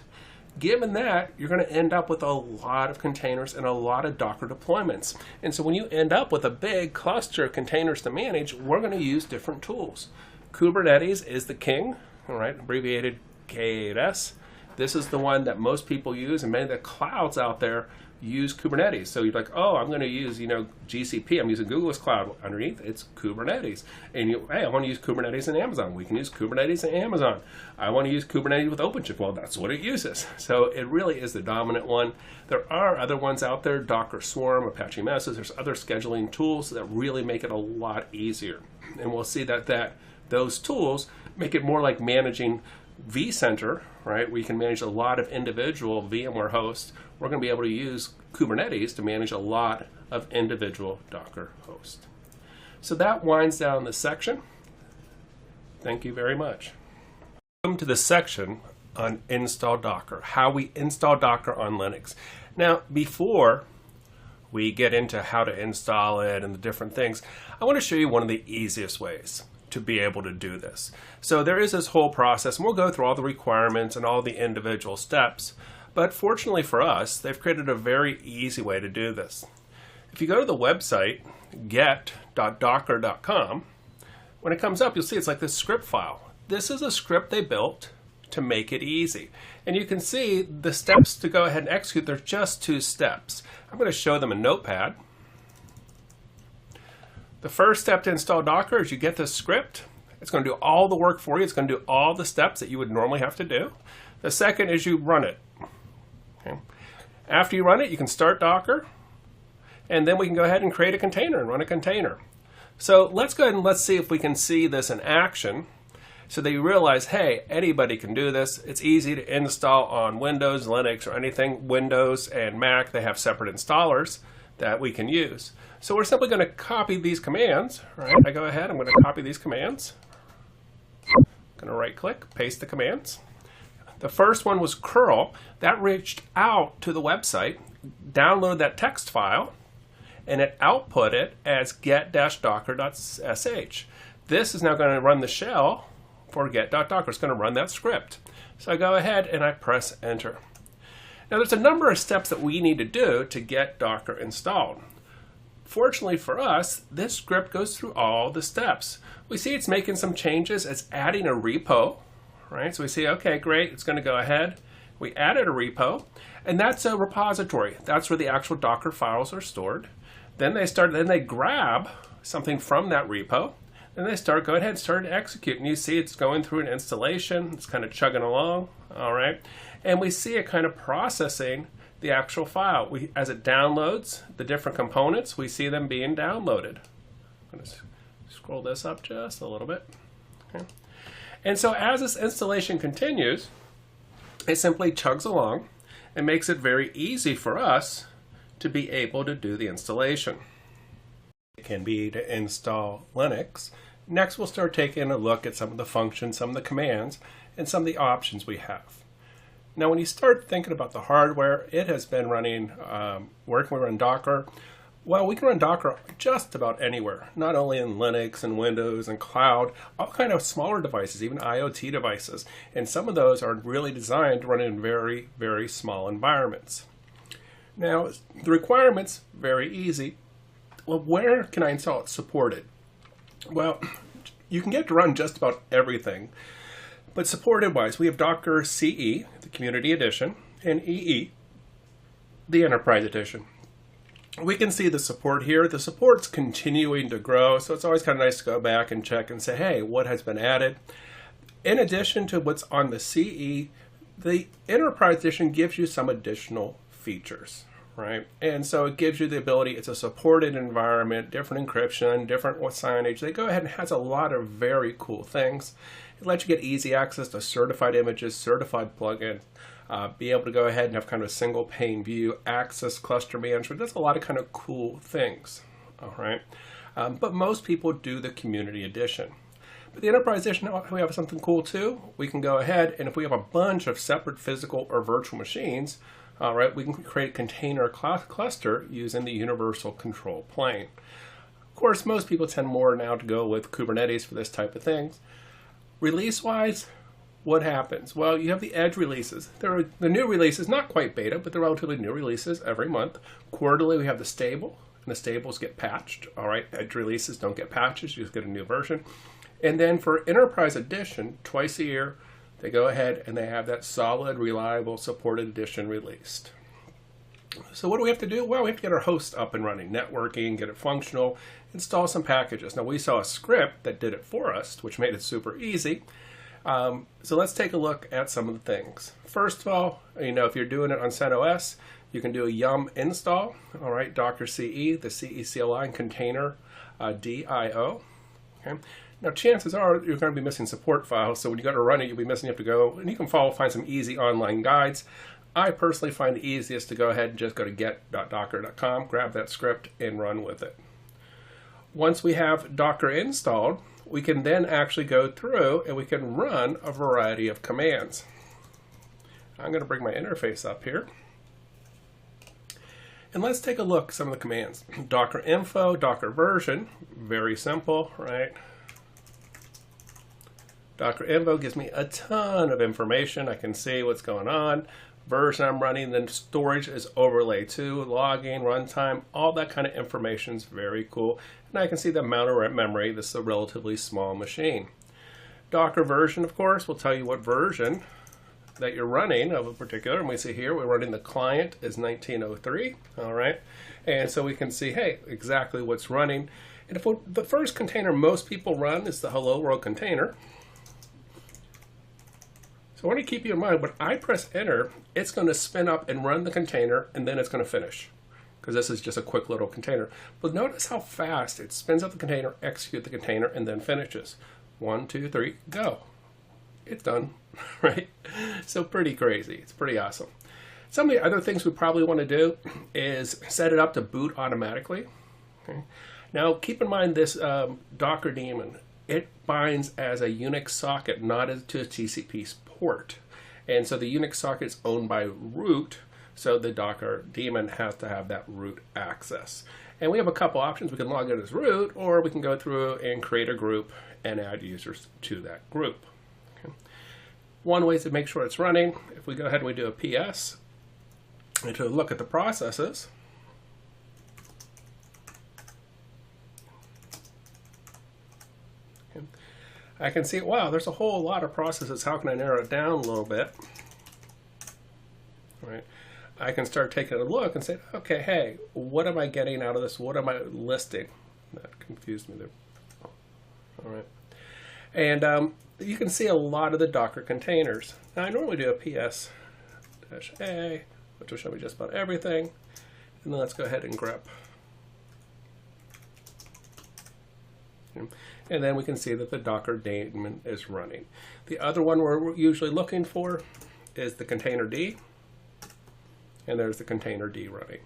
Given that, you're going to end up with a lot of containers and a lot of Docker deployments. And so when you end up with a big cluster of containers to manage, we're going to use different tools. Kubernetes is the king, all right, abbreviated K8S. This is the one that most people use, and many of the clouds out there use Kubernetes. So you're like, oh, I'm going to use, GCP. I'm using Google's cloud. Underneath, it's Kubernetes. And hey, I want to use Kubernetes in Amazon. We can use Kubernetes in Amazon. I want to use Kubernetes with OpenShift. Well, that's what it uses. So it really is the dominant one. There are other ones out there, Docker Swarm, Apache Message. There's other scheduling tools that really make it a lot easier. And we'll see that those tools make it more like managing vCenter, right? We can manage a lot of individual VMware hosts. We're going to be able to use Kubernetes to manage a lot of individual Docker hosts. So that winds down this section. Thank you very much. Welcome to the section on install Docker, how we install Docker on Linux. Now, before we get into how to install it and the different things, I want to show you one of the easiest ways to be able to do this. So there is this whole process, and we'll go through all the requirements and all the individual steps, but fortunately for us, they've created a very easy way to do this. If you go to the website, get.docker.com, when it comes up, you'll see it's like this script file. This is a script they built to make it easy. And you can see the steps to go ahead and execute, they're just 2 steps. I'm going to show them in Notepad. The first step to install Docker is you get this script. It's going to do all the work for you. It's going to do all the steps that you would normally have to do. The second is you run it. Okay. After you run it, you can start Docker, and then we can go ahead and create a container and run a container. So let's go ahead and let's see if we can see this in action so that you realize, hey, anybody can do this. It's easy to install on Windows, Linux, or anything. Windows and Mac, they have separate installers that we can use. So we're simply going to copy these commands. Right? I go ahead, I'm going to copy these commands. I'm going to right click, paste the commands. The first one was curl. That reached out to the website, download that text file, and it output it as get-docker.sh. This is now going to run the shell for get.docker. It's going to run that script. So I go ahead and I press enter. Now there's a number of steps that we need to do to get Docker installed. Fortunately for us, this script goes through all the steps. We see it's making some changes. It's adding a repo, right? So we see, okay, great. It's going to go ahead. We added a repo, and that's a repository. That's where the actual Docker files are stored. Then they grab something from that repo. And they go ahead and start to execute. And you see it's going through an installation. It's kind of chugging along, all right? And we see it kind of processing the actual file. As it downloads the different components, we see them being downloaded. I'm going to scroll this up just a little bit. Okay. And so as this installation continues, it simply chugs along and makes it very easy for us to be able to do the installation. It can be to install Linux. Next, we'll start taking a look at some of the functions, some of the commands, and some of the options we have. Now, when you start thinking about the hardware, it has been running, where can we run Docker? Well, we can run Docker just about anywhere, not only in Linux and Windows and cloud, all kind of smaller devices, even IoT devices. And some of those are really designed to run in very, very small environments. Now, the requirements, very easy. Well, where can I install it? Supported. Well, you can get to run just about everything. But supported-wise, we have Docker CE, the Community Edition, and EE, the Enterprise Edition. We can see the support here. The support's continuing to grow, so it's always kind of nice to go back and check and say, hey, what has been added? In addition to what's on the CE, the Enterprise Edition gives you some additional features, right? And so it gives you the ability, it's a supported environment, different encryption, different signage. They go ahead and has a lot of very cool things. It lets you get easy access to certified images, certified plugins, be able to go ahead and have kind of a single pane view, access cluster management. That's a lot of kind of cool things, all right? But most people do the Community Edition. But the Enterprise Edition, we have something cool too. We can go ahead, and if we have a bunch of separate physical or virtual machines, all right, we can create a container cluster using the Universal Control Plane. Of course, most people tend more now to go with Kubernetes for this type of things. Release-wise, what happens? Well, you have the Edge releases. The new releases, not quite beta, but they're relatively new releases every month. Quarterly, we have the stable, and the stables get patched. All right, Edge releases don't get patches, you just get a new version. And then for Enterprise Edition, twice a year, they go ahead and they have that solid, reliable, supported edition released. So what do we have to do? Well, we have to get our host up and running, networking, get it functional, install some packages. Now, we saw a script that did it for us, which made it super easy. So let's take a look at some of the things. First of all, if you're doing it on CentOS, you can do a yum install, all right, Docker CE, the CE CLI and container DIO. Okay. Now, chances are you're going to be missing support files, so when you go to run it, you'll be missing. You have to go, and you can find some easy online guides. I personally find the easiest to go ahead and just go to get.docker.com, grab that script, and run with it. Once we have Docker installed, we can then actually go through and we can run a variety of commands. I'm going to bring my interface up here. And let's take a look at some of the commands. Docker info, Docker version, very simple, right? Docker info gives me a ton of information. I can see what's going on, version I'm running, then storage is overlay 2, logging, runtime, all that kind of information is very cool. And I can see the amount of memory. This is a relatively small machine. Docker version, of course, will tell you what version that you're running of a particular. And we see here we're running the client is 1903, all right? And so we can see, hey, exactly what's running. And if the first container most people run is the Hello World container. So I want to keep you in mind, when I press enter, it's going to spin up and run the container, and then it's going to finish, because this is just a quick little container. But notice how fast it spins up the container, execute the container, and then finishes. 1, 2, 3, go. It's done, right? So pretty crazy. It's pretty awesome. Some of the other things we probably want to do is set it up to boot automatically. Okay. Now, keep in mind this Docker daemon. It binds as a Unix socket, not to a TCP port. And so the Unix socket is owned by root, so the Docker daemon has to have that root access. And we have a couple options. We can log in as root, or we can go through and create a group and add users to that group. Okay. One way is to make sure it's running. If we go ahead and we do a PS, and to look at the processes, I can see, wow, there's a whole lot of processes. How can I narrow it down a little bit? All right. I can start taking a look and say, okay, hey, what am I getting out of this? What am I listing? That confused me there. All right. And you can see a lot of the Docker containers. Now I normally do a ps-a, which will show me just about everything. And then let's go ahead and grep. And then we can see that the Docker daemon is running. The other one we're usually looking for is the container D. And there's the container D running.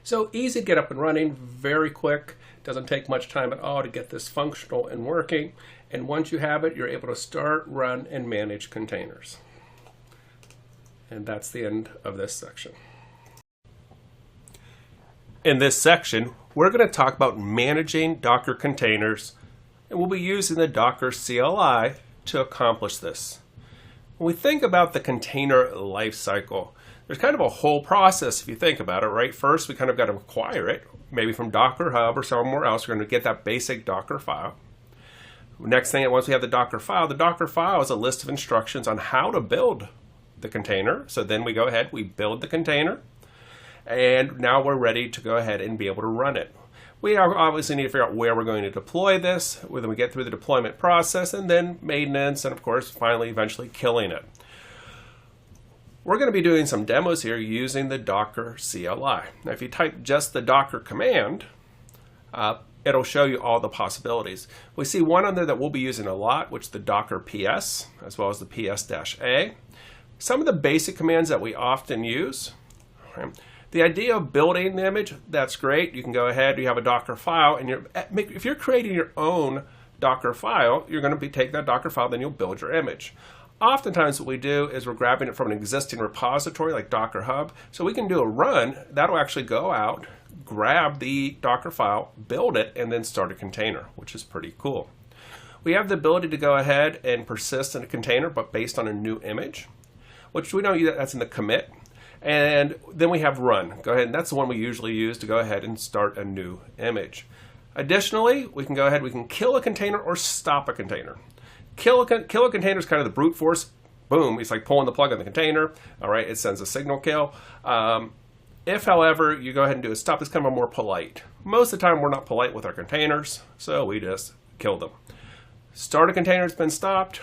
So easy to get up and running, very quick. Doesn't take much time at all to get this functional and working. And once you have it, you're able to start, run, and manage containers. And that's the end of this section. In this section, we're going to talk about managing Docker containers, and we'll be using the Docker CLI to accomplish this. When we think about the container lifecycle, there's kind of a whole process if you think about it, right? First, we kind of got to acquire it, maybe from Docker Hub or somewhere else. We're going to get that basic Docker file. Next thing, once we have the Docker file is a list of instructions on how to build the container. So then we go ahead, we build the container, and now we're ready to go ahead and be able to run it. We obviously need to figure out where we're going to deploy this, then we get through the deployment process, and then maintenance, and of course, finally, eventually killing it. We're going to be doing some demos here using the Docker CLI. Now, if you type just the Docker command, it'll show you all the possibilities. We see one on there that we'll be using a lot, which is the Docker PS, as well as the PS-A. Some of the basic commands that we often use. The idea of building the image, that's great. You can go ahead, you have a Docker file, and if you're creating your own Docker file, you're going to take that Docker file, then you'll build your image. Oftentimes what we do is we're grabbing it from an existing repository like Docker Hub, so we can do a run. That'll actually go out, grab the Docker file, build it, and then start a container, which is pretty cool. We have the ability to go ahead and persist in a container, but based on a new image, which we know that's in the commit. And then we have run. Go ahead, and that's the one we usually use to go ahead and start a new image. Additionally, we can go ahead, we can kill a container or stop a container. Kill a container is kind of the brute force. Boom, it's like pulling the plug on the container. All right, it sends a signal kill. If, however, you go ahead and do a stop, it's kind of a more polite. Most of the time, we're not polite with our containers, so we just kill them. Start a container has been stopped,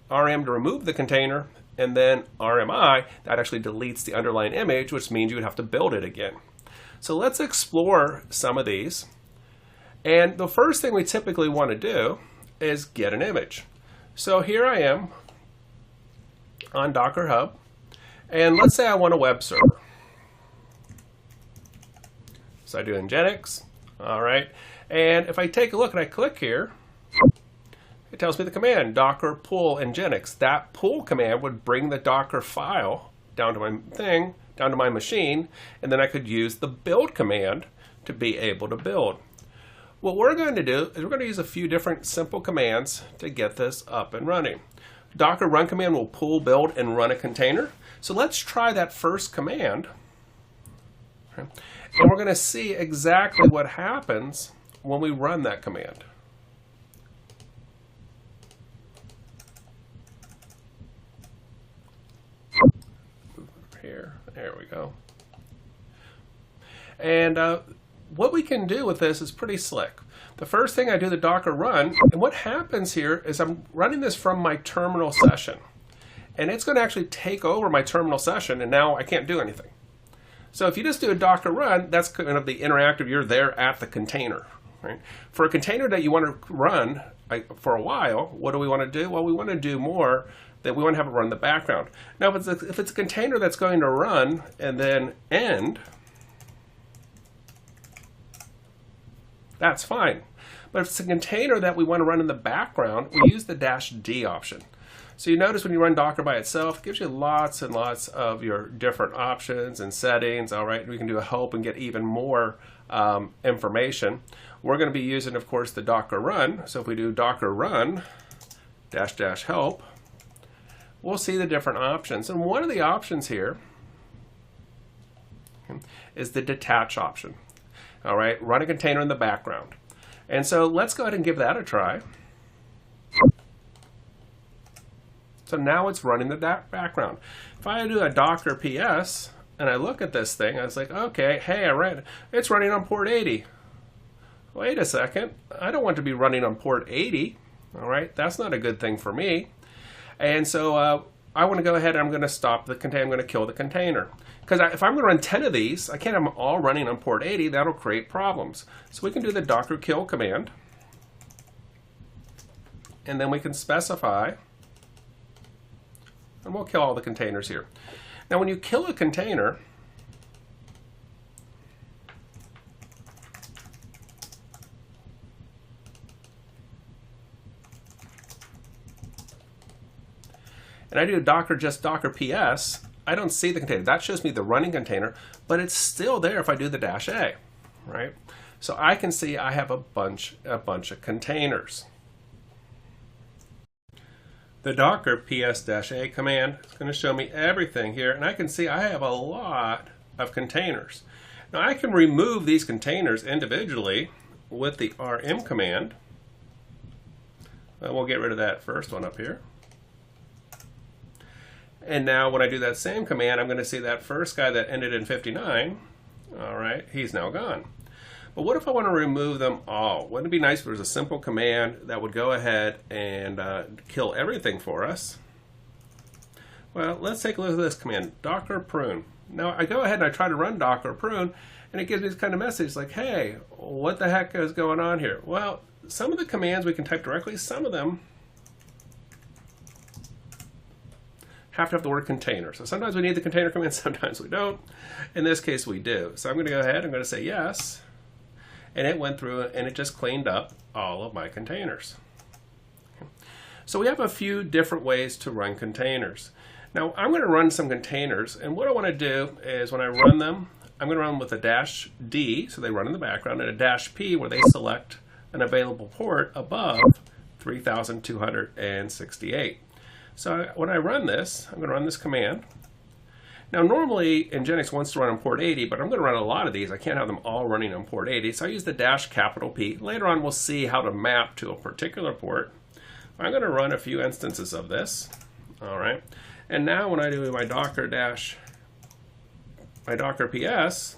RM to remove the container, and then RMI, that actually deletes the underlying image, which means you would have to build it again. So let's explore some of these. And the first thing we typically want to do is get an image. So here I am on Docker Hub, and let's say I want a web server. So I do Nginx, all right. And if I take a look and I click here, it tells me the command, docker pull Nginx. That pull command would bring the Docker file down to my thing, down to my machine, and then I could use the build command to be able to build. What we're going to do is we're going to use a few different simple commands to get this up and running. Docker run command will pull, build, and run a container. So let's try that first command. Okay. And we're going to see exactly what happens when we run that command. Here, there we go. And what we can do with this is pretty slick. The first thing I do the Docker run, and what happens here is I'm running this from my terminal session. And it's going to actually take over my terminal session, and now I can't do anything. So if you just do a Docker run, that's kind of the interactive, you're there at the container. Right? For a container that you want to run for a while, what do we want to do? Well, we want to do more that we want to have it run in the background. Now, if it's a container that's going to run and then end, that's fine. But if it's a container that we want to run in the background, we use the -D option. So you notice when you run Docker by itself, it gives you lots and lots of your different options and settings. All right, we can do a help and get even more information. We're going to be using, of course, the Docker run. So if we do Docker run --help, we'll see the different options. And one of the options here is the detach option. All right, run a container in the background. And so let's go ahead and give that a try. So now it's running the background. If I do a Docker PS and I look at this thing, I was like, okay, hey, it's running on port 80. wait a second, I don't want to be running on port 80. All right, that's not a good thing for me. And so I want to go ahead and I'm going to stop the container. I'm going to kill the container. Because if I'm going to run 10 of these, I can't have them all running on port 80. That'll create problems. So we can do the docker kill command. And then we can specify. And we'll kill all the containers here. Now when you kill a container, and I do just docker ps, I don't see the container. That shows me the running container, but it's still there if I do the -a, right? So I can see I have a bunch of containers. The docker ps-a command is going to show me everything here, and I can see I have a lot of containers. Now I can remove these containers individually with the rm command. We'll get rid of that first one up here. And now when I do that same command, I'm going to see that first guy that ended in 59. All right, he's now gone. But what if I want to remove them all? Wouldn't it be nice if there was a simple command that would go ahead and kill everything for us? Well, let's take a look at this command, docker prune. Now I go ahead and I try to run docker prune, and it gives me this kind of message like, hey, what the heck is going on here? Well, some of the commands we can type directly, some of them have to have the word container. So sometimes we need the container command, sometimes we don't. In this case, we do. So I'm going to go ahead, I'm going to say yes, and it went through and it just cleaned up all of my containers. Okay. So we have a few different ways to run containers. Now I'm going to run some containers, and what I want to do is when I run them, I'm going to run them with a -d, so they run in the background, and a -p where they select an available port above 3268. So when I run this, I'm going to run this command. Now normally Nginx wants to run on port 80, but I'm going to run a lot of these. I can't have them all running on port 80, so I use the -P. Later on we'll see how to map to a particular port. I'm going to run a few instances of this. All right, and now when I do my docker ps,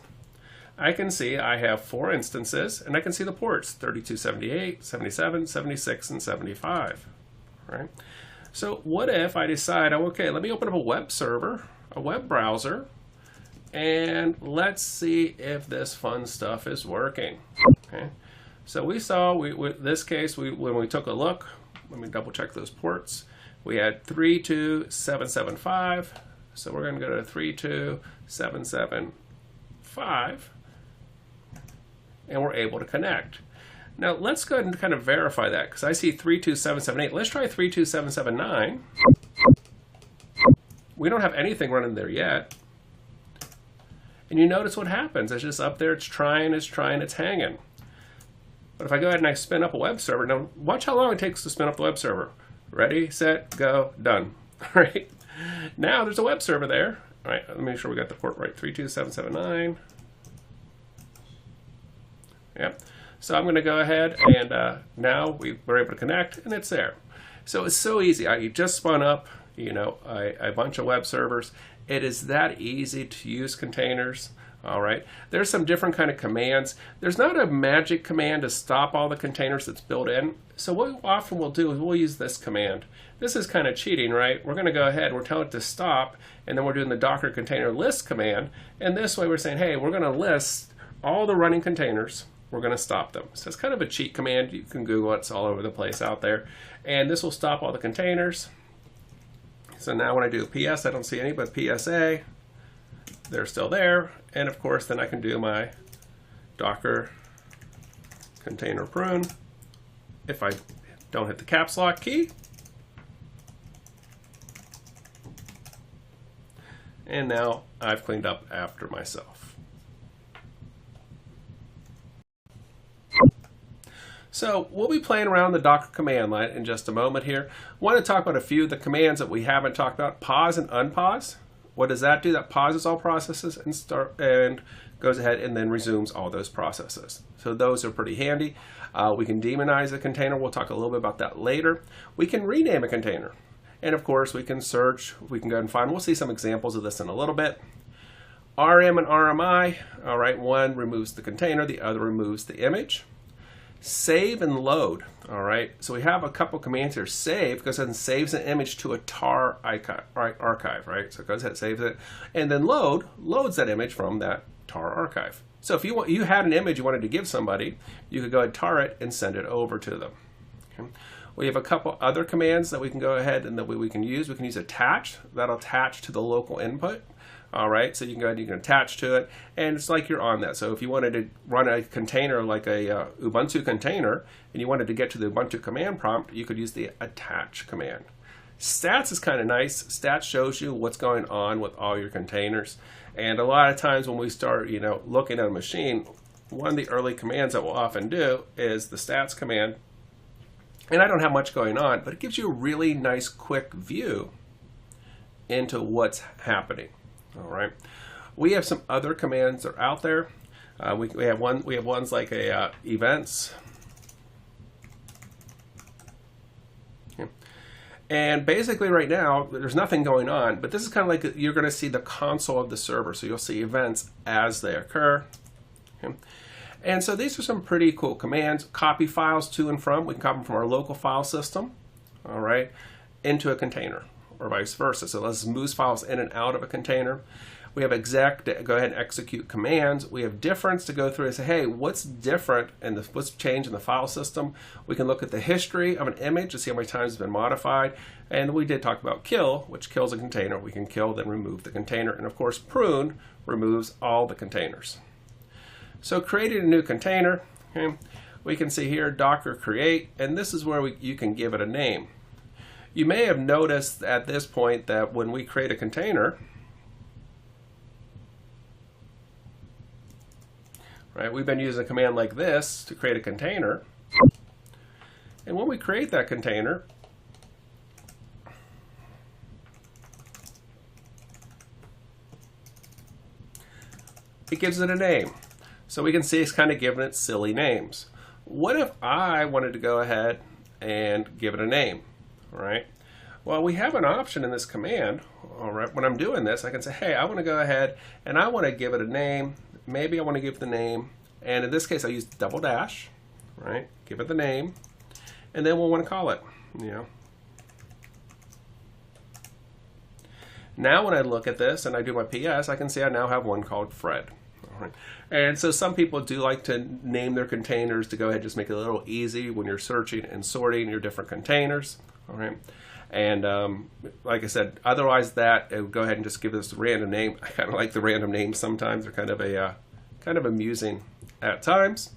I can see I have 4 instances, and I can see the ports 3278, 77, 76, and 75. Right. So what if I decide, okay, let me open up a web server, a web browser, and let's see if this fun stuff is working. Okay. So we saw, with this case, when we took a look, let me double check those ports, we had 32775, so we're going to go to 32775, and we're able to connect. Now let's go ahead and kind of verify that, because I see 32778. Let's try 32779. We don't have anything running there yet. And you notice what happens. It's just up there, it's trying, it's hanging. But if I go ahead and I spin up a web server, now watch how long it takes to spin up the web server. Ready, set, go, done. All right. Now there's a web server there. All right, let me make sure we got the port right, 32779. Yep. So I'm going to go ahead and now we're able to connect, and it's there. So it's so easy. I just spun up, a bunch of web servers. It is that easy to use containers. All right. There's some different kind of commands. There's not a magic command to stop all the containers that's built in. So what often we'll do is we'll use this command. This is kind of cheating, right? We're going to go ahead, we're telling it to stop, and then we're doing the docker container list command. And this way we're saying, hey, we're going to list all the running containers. We're going to stop them. So it's kind of a cheat command. You can Google it. It's all over the place out there. And this will stop all the containers. So now when I do PS, I don't see any, but PSA, they're still there. And of course, then I can do my docker container prune. If I don't hit the caps lock key. And now I've cleaned up after myself. So we'll be playing around the Docker command line in just a moment here. I want to talk about a few of the commands that we haven't talked about. Pause and unpause. What does that do? That pauses all processes and goes ahead and then resumes all those processes. So those are pretty handy. We can demonize a container. We'll talk a little bit about that later. We can rename a container. And of course, we can search. We can go and find. We'll see some examples of this in a little bit. RM and RMI. All right, one removes the container. The other removes the image. Save and load. All right, so we have a couple commands here. Save goes ahead and saves an image to a tar archive, right? So it goes ahead and saves it, and then loads that image from that tar archive. So if you had an image you wanted to give somebody, you could go ahead and tar it and send it over to them. Okay. We have a couple other commands that we can go ahead and that we can use. We can use attach. That'll attach to the local input. All right, so you can go ahead and you can attach to it, and it's like you're on that. So if you wanted to run a container like a Ubuntu container, and you wanted to get to the Ubuntu command prompt, you could use the attach command. Stats is kind of nice. Stats shows you what's going on with all your containers, and a lot of times when we start, looking at a machine, one of the early commands that we'll often do is the stats command. And I don't have much going on, but it gives you a really nice, quick view into what's happening. All right, we have some other commands that are out there. We have ones like events, okay. And basically right now there's nothing going on, but this is kind of like you're going to see the console of the server, so you'll see events as they occur. Okay. And so these are some pretty cool commands. Copy files to and from. We can copy them from our local file system, all right, into a container, or vice versa. So let's move files in and out of a container. We have exec to go ahead and execute commands. We have difference to go through and say, hey, what's different and what's changed in the file system? We can look at the history of an image to see how many times it's been modified. And we did talk about kill, which kills a container. We can kill, then remove the container. And of course, prune removes all the containers. So creating a new container, okay, we can see here Docker create, and this is where you can give it a name. You may have noticed at this point that when we create a container, right, we've been using a command like this to create a container. And when we create that container, it gives it a name. So we can see it's kind of giving it silly names. What if I wanted to go ahead and give it a name, all right? Well, we have an option in this command, all right? When I'm doing this, I can say, hey, I want to go ahead and I want to give it a name. Maybe I want to give the name, and in this case, I use double dash, right? Give it the name, and then we'll want to call it, Now when I look at this and I do my PS, I can see I now have one called Fred. Right. And so some people do like to name their containers to go ahead and just make it a little easy when you're searching and sorting your different containers. All right. And like I said, otherwise that, it would go ahead and just give this a random name. I kind of like the random names sometimes. They're kind of amusing at times.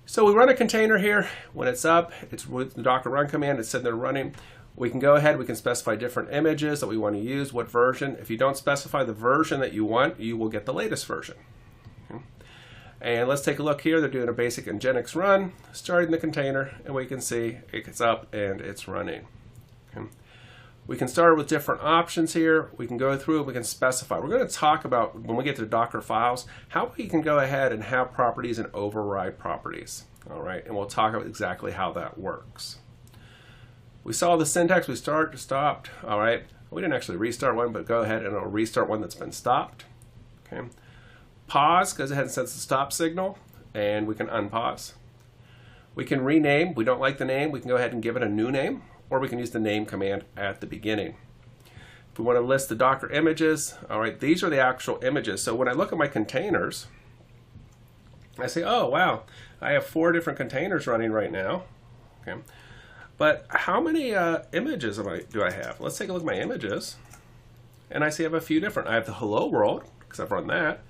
So we run a container here. When it's up, it's with the Docker run command. It's sitting there running. We can go ahead, we can specify different images that we want to use, what version. If you don't specify the version that you want, you will get the latest version. Okay. And let's take a look here. They're doing a basic Nginx run, starting the container, and we can see it gets up and it's running. Okay. We can start with different options here. We can go through, we can specify. We're going to talk about, when we get to Docker files, how we can go ahead and have properties and override properties. All right, and we'll talk about exactly how that works. We saw the syntax, we start, stopped, all right. We didn't actually restart one, but go ahead and it'll restart one that's been stopped. Okay. Pause goes ahead and sets the stop signal, and we can unpause. We can rename. We don't like the name, we can go ahead and give it a new name, or we can use the name command at the beginning. If we want to list the Docker images, all right, these are the actual images. So when I look at my containers, I say, oh, wow, I have 4 different containers running right now. Okay. But how many images do I have? Let's take a look at my images. And I see I have a few different. I have the hello world, because I've run that.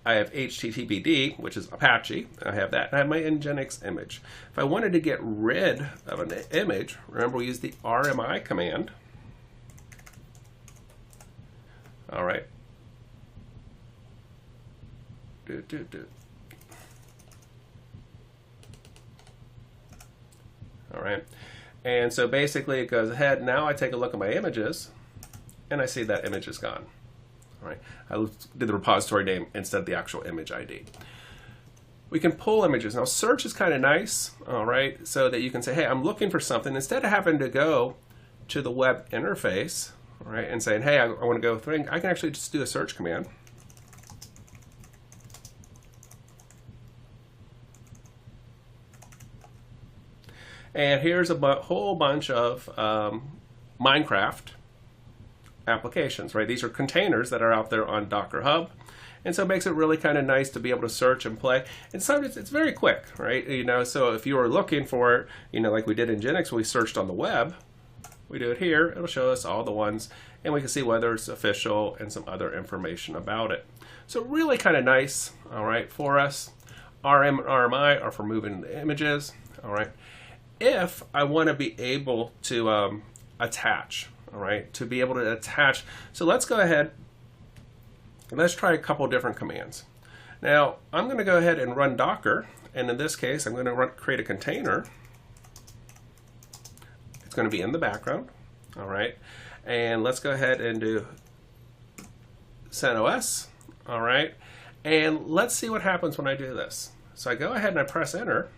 I have HTTPD, which is Apache. I have that. And I have my Nginx image. If I wanted to get rid of an image, remember we use the RMI command. All right. All right. And so basically it goes ahead. Now I take a look at my images, and I see that image is gone. All right. I did the repository name instead of the actual image ID. We can pull images. Now search is kind of nice, all right, so that you can say, hey, I'm looking for something. Instead of having to go to the web interface, all right, and saying, hey, I want to go through, I can actually just do a search command. And here's a whole bunch of Minecraft applications, right? These are containers that are out there on Docker Hub. And so it makes it really kind of nice to be able to search and play. And sometimes it's very quick, right? So if you were looking for, like we did in Nginx, we searched on the web, we do it here, it'll show us all the ones, and we can see whether it's official and some other information about it. So really kind of nice, all right, for us. RM and RMI are for moving the images, all right. If I want to be able to attach, all right, to be able to attach. So let's go ahead. Let's try a couple different commands. Now, I'm going to go ahead and run Docker, and in this case, I'm going to create a container. It's going to be in the background, all right? And let's go ahead and do CentOS, all right? And let's see what happens when I do this. So I go ahead and I press enter.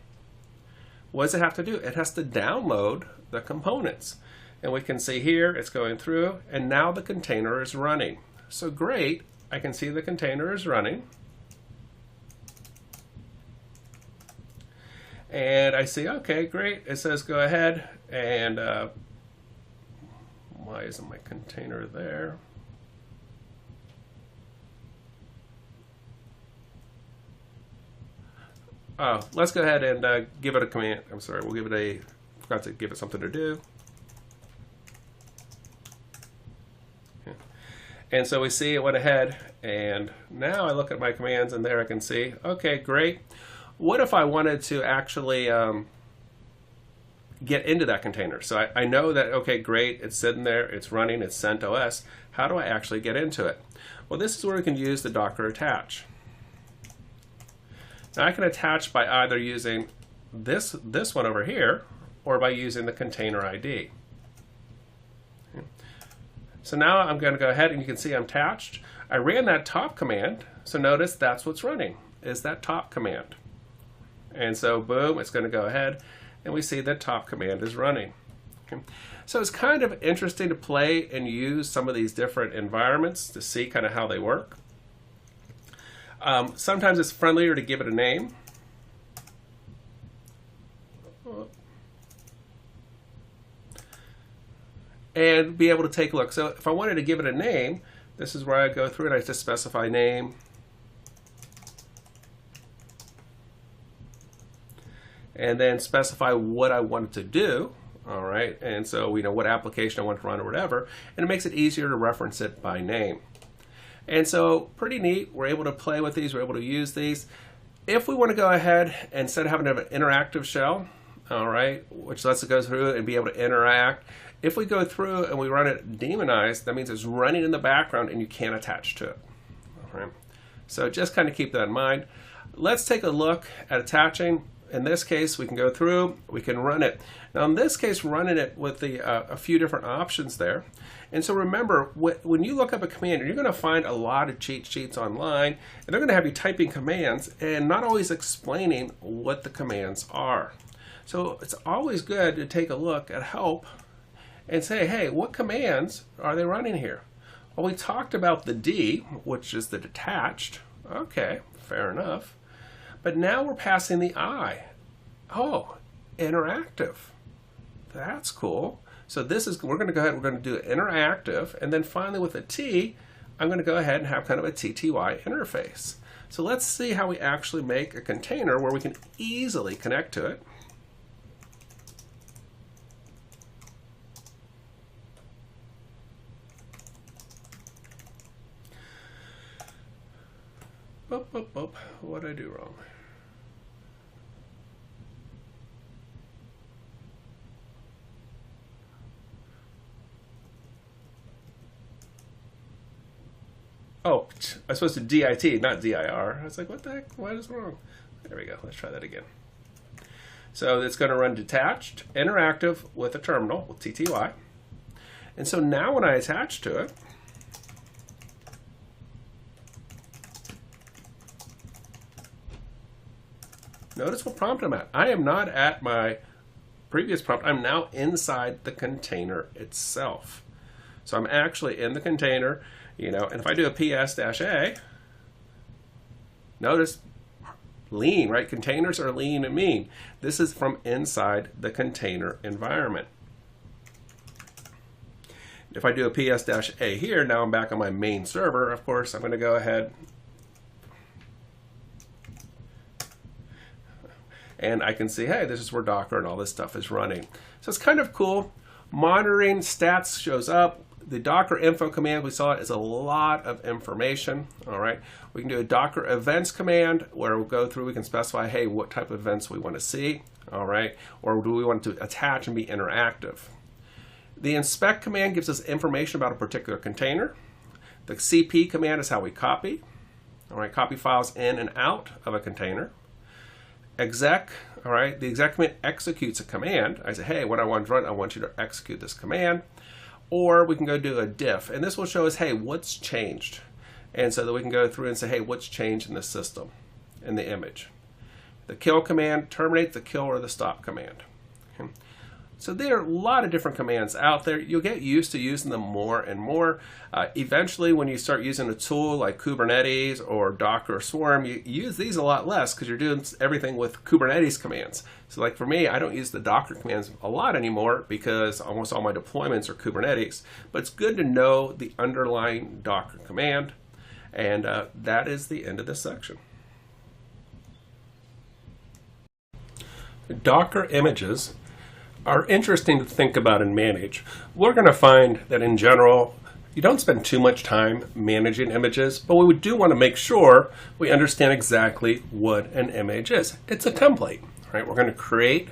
What does it have to do? It has to download the components. And we can see here, it's going through, and now the container is running. So great. I can see the container is running. And I see, okay, great. It says go ahead and why isn't my container there? Oh, let's go ahead and give it a command. I'm sorry, we'll give it forgot to give it something to do. And so we see it went ahead, and now I look at my commands, and there I can see, okay, great. What if I wanted to actually get into that container? So I know that, okay, great, it's sitting there, it's running, it's CentOS. How do I actually get into it? Well, this is where we can use the Docker attach. Now I can attach by either using this one over here, or by using the container ID. So now I'm going to go ahead and you can see I'm attached. I ran that top command, so notice that's what's running, is that top command. And so boom, it's going to go ahead and we see that top command is running. Okay. So it's kind of interesting to play and use some of these different environments to see kind of how they work. Sometimes it's friendlier to give it a name. And be able to take a look. So if I wanted to give it a name, this is where I go through it. I just specify name. And then specify what I want it to do. All right. And so we know what application I want to run or whatever. And it makes it easier to reference it by name. And so pretty neat. We're able to play with these. We're able to use these. If we want to go ahead and instead of having to have an interactive shell, all right, which lets it go through and be able to interact. If we go through and we run it demonized, that means it's running in the background and you can't attach to it. All right. So just kind of keep that in mind. Let's take a look at attaching. In this case, we can go through, we can run it. Now in this case, running it with a few different options there. And so remember, when you look up a command, you're going to find a lot of cheat sheets online, and they're going to have you typing commands and not always explaining what the commands are. So it's always good to take a look at help and say, hey, what commands are they running here? Well, we talked about the D, which is the detached. Okay, fair enough. But now we're passing the I. Oh, interactive. That's cool. So this is, we're going to go ahead, we're going to do interactive, and then finally with a T, I'm going to go ahead and have kind of a TTY interface. So let's see how we actually make a container where we can easily connect to it. What did I do wrong? Oh, I was supposed to DIT, not DIR. I was like, what the heck? What is wrong? There we go. Let's try that again. So it's going to run detached, interactive with a terminal, with TTY. And so now when I attach to it, notice what prompt I'm at. I am not at my previous prompt. I'm now inside the container itself. So I'm actually in the container, and if I do a ps-a, notice lean, right? Containers are lean and mean. This is from inside the container environment. If I do a ps-a here, now I'm back on my main server. Of course, I'm going to go ahead and I can see, hey, this is where Docker and all this stuff is running. So it's kind of cool. Monitoring stats shows up. The Docker info command we saw is a lot of information. All right, we can do a Docker events command where we'll go through, we can specify, hey, what type of events we want to see. All right, or do we want to attach and be interactive? The inspect command gives us information about a particular container. The cp command is how we copy. All right, copy files in and out of a container. Exec, all right, the exec command executes a command. I say, hey, when I want to run, I want you to execute this command. Or we can go do a diff, and this will show us, hey, what's changed? And so that we can go through and say, hey, what's changed in the system, in the image? The kill command terminates the kill or the stop command. Okay. So there are a lot of different commands out there. You'll get used to using them more and more. Eventually, when you start using a tool like Kubernetes or Docker or Swarm, you use these a lot less because you're doing everything with Kubernetes commands. So like for me, I don't use the Docker commands a lot anymore because almost all my deployments are Kubernetes. But it's good to know the underlying Docker command. And that is the end of this section. Docker images are interesting to think about and manage. We're going to find that in general, you don't spend too much time managing images, but we do want to make sure we understand exactly what an image is. It's a template, right? We're going to create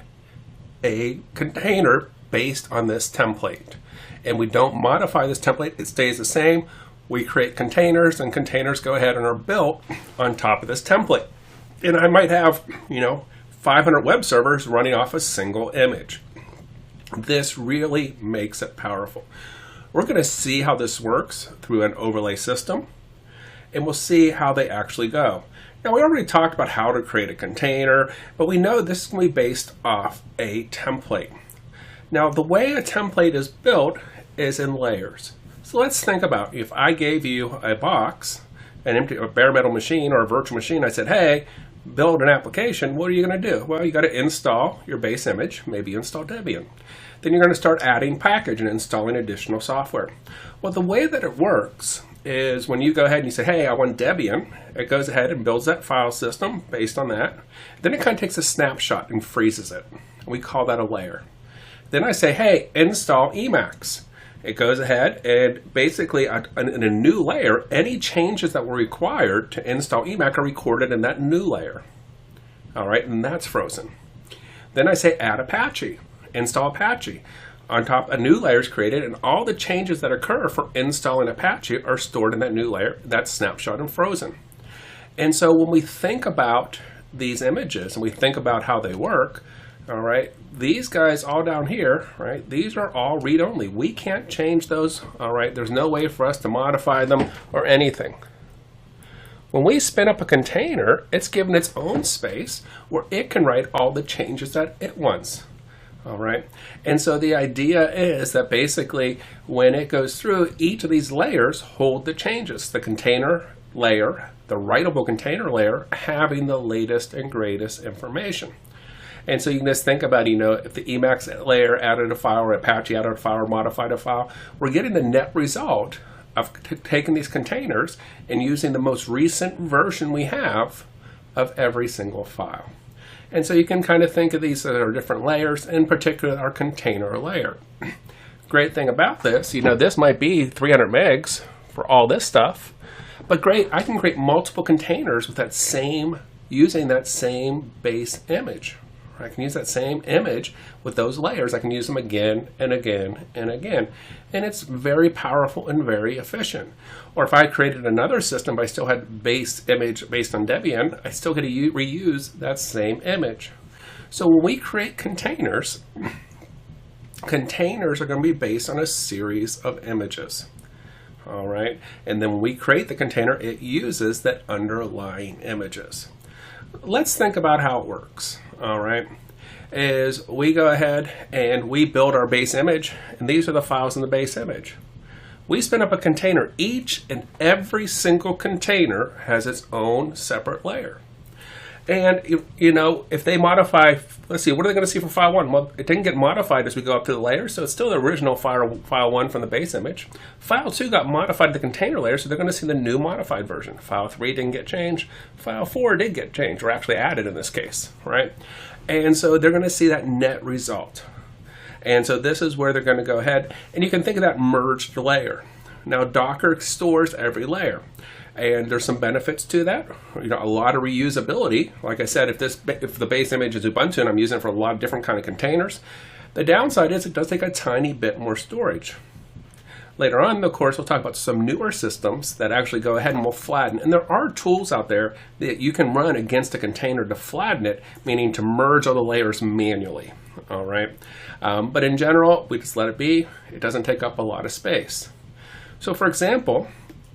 a container based on this template. And we don't modify this template, it stays the same. We create containers, and containers go ahead and are built on top of this template. And I might have, 500 web servers running off a single image. This really makes it powerful. We're going to see how this works through an overlay system, and we'll see how they actually go. Now, we already talked about how to create a container, but we know this is going to be based off a template. Now, the way a template is built is in layers. So let's think about if I gave you a box, a bare metal machine or a virtual machine, I said, hey, build an application, what are you going to do? Well, you got to install your base image, maybe install Debian. Then you're going to start adding package and installing additional software. Well, the way that it works is when you go ahead and you say, hey, I want Debian, it goes ahead and builds that file system based on that. Then it kind of takes a snapshot and freezes it. We call that a layer. Then I say, hey, install Emacs. It goes ahead and basically in a new layer, any changes that were required to install Emacs are recorded in that new layer. All right, and that's frozen. Then I say add Apache, install Apache. On top, a new layer is created, and all the changes that occur for installing Apache are stored in that new layer. That's snapshot and frozen. And so when we think about these images and we think about how they work, all right, these guys all down here, right, these are all read-only. We can't change those, all right? There's no way for us to modify them or anything. When we spin up a container, it's given its own space where it can write all the changes that it wants, all right? And so the idea is that basically when it goes through, each of these layers hold the changes. The container layer, the writable container layer, having the latest and greatest information. And so you can just think about, if the Emacs layer added a file or Apache added a file or modified a file, we're getting the net result of taking these containers and using the most recent version we have of every single file. And so you can kind of think of these as our different layers, in particular our container layer. Great thing about this, this might be 300 megs for all this stuff, but great, I can create multiple containers with that using that same base image. I can use that same image with those layers. I can use them again and again and again. And it's very powerful and very efficient. Or if I created another system, but I still had base image based on Debian, I still get to reuse that same image. So when we create containers, containers are going to be based on a series of images. All right. And then when we create the container, it uses that underlying images. Let's think about how it works. All right, is we go ahead and we build our base image, and these are the files in the base image. We spin up a container. Each and every single container has its own separate layer. And if they modify, let's see, what are they going to see for file 1? Well, it didn't get modified as we go up to the layer, so it's still the original file 1 from the base image. File 2 got modified to the container layer, so they're going to see the new modified version. File 3 didn't get changed. File 4 did get changed, or actually added in this case, right? And so they're going to see that net result. And so this is where they're going to go ahead, and you can think of that merged layer. Now Docker stores every layer. And there's some benefits to that. A lot of reusability. Like I said, if the base image is Ubuntu and I'm using it for a lot of different kind of containers, the downside is it does take a tiny bit more storage. Later on in the course, we'll talk about some newer systems that actually go ahead and will flatten. And there are tools out there that you can run against a container to flatten it, meaning to merge all the layers manually. All right. But in general, we just let it be. It doesn't take up a lot of space. So for example,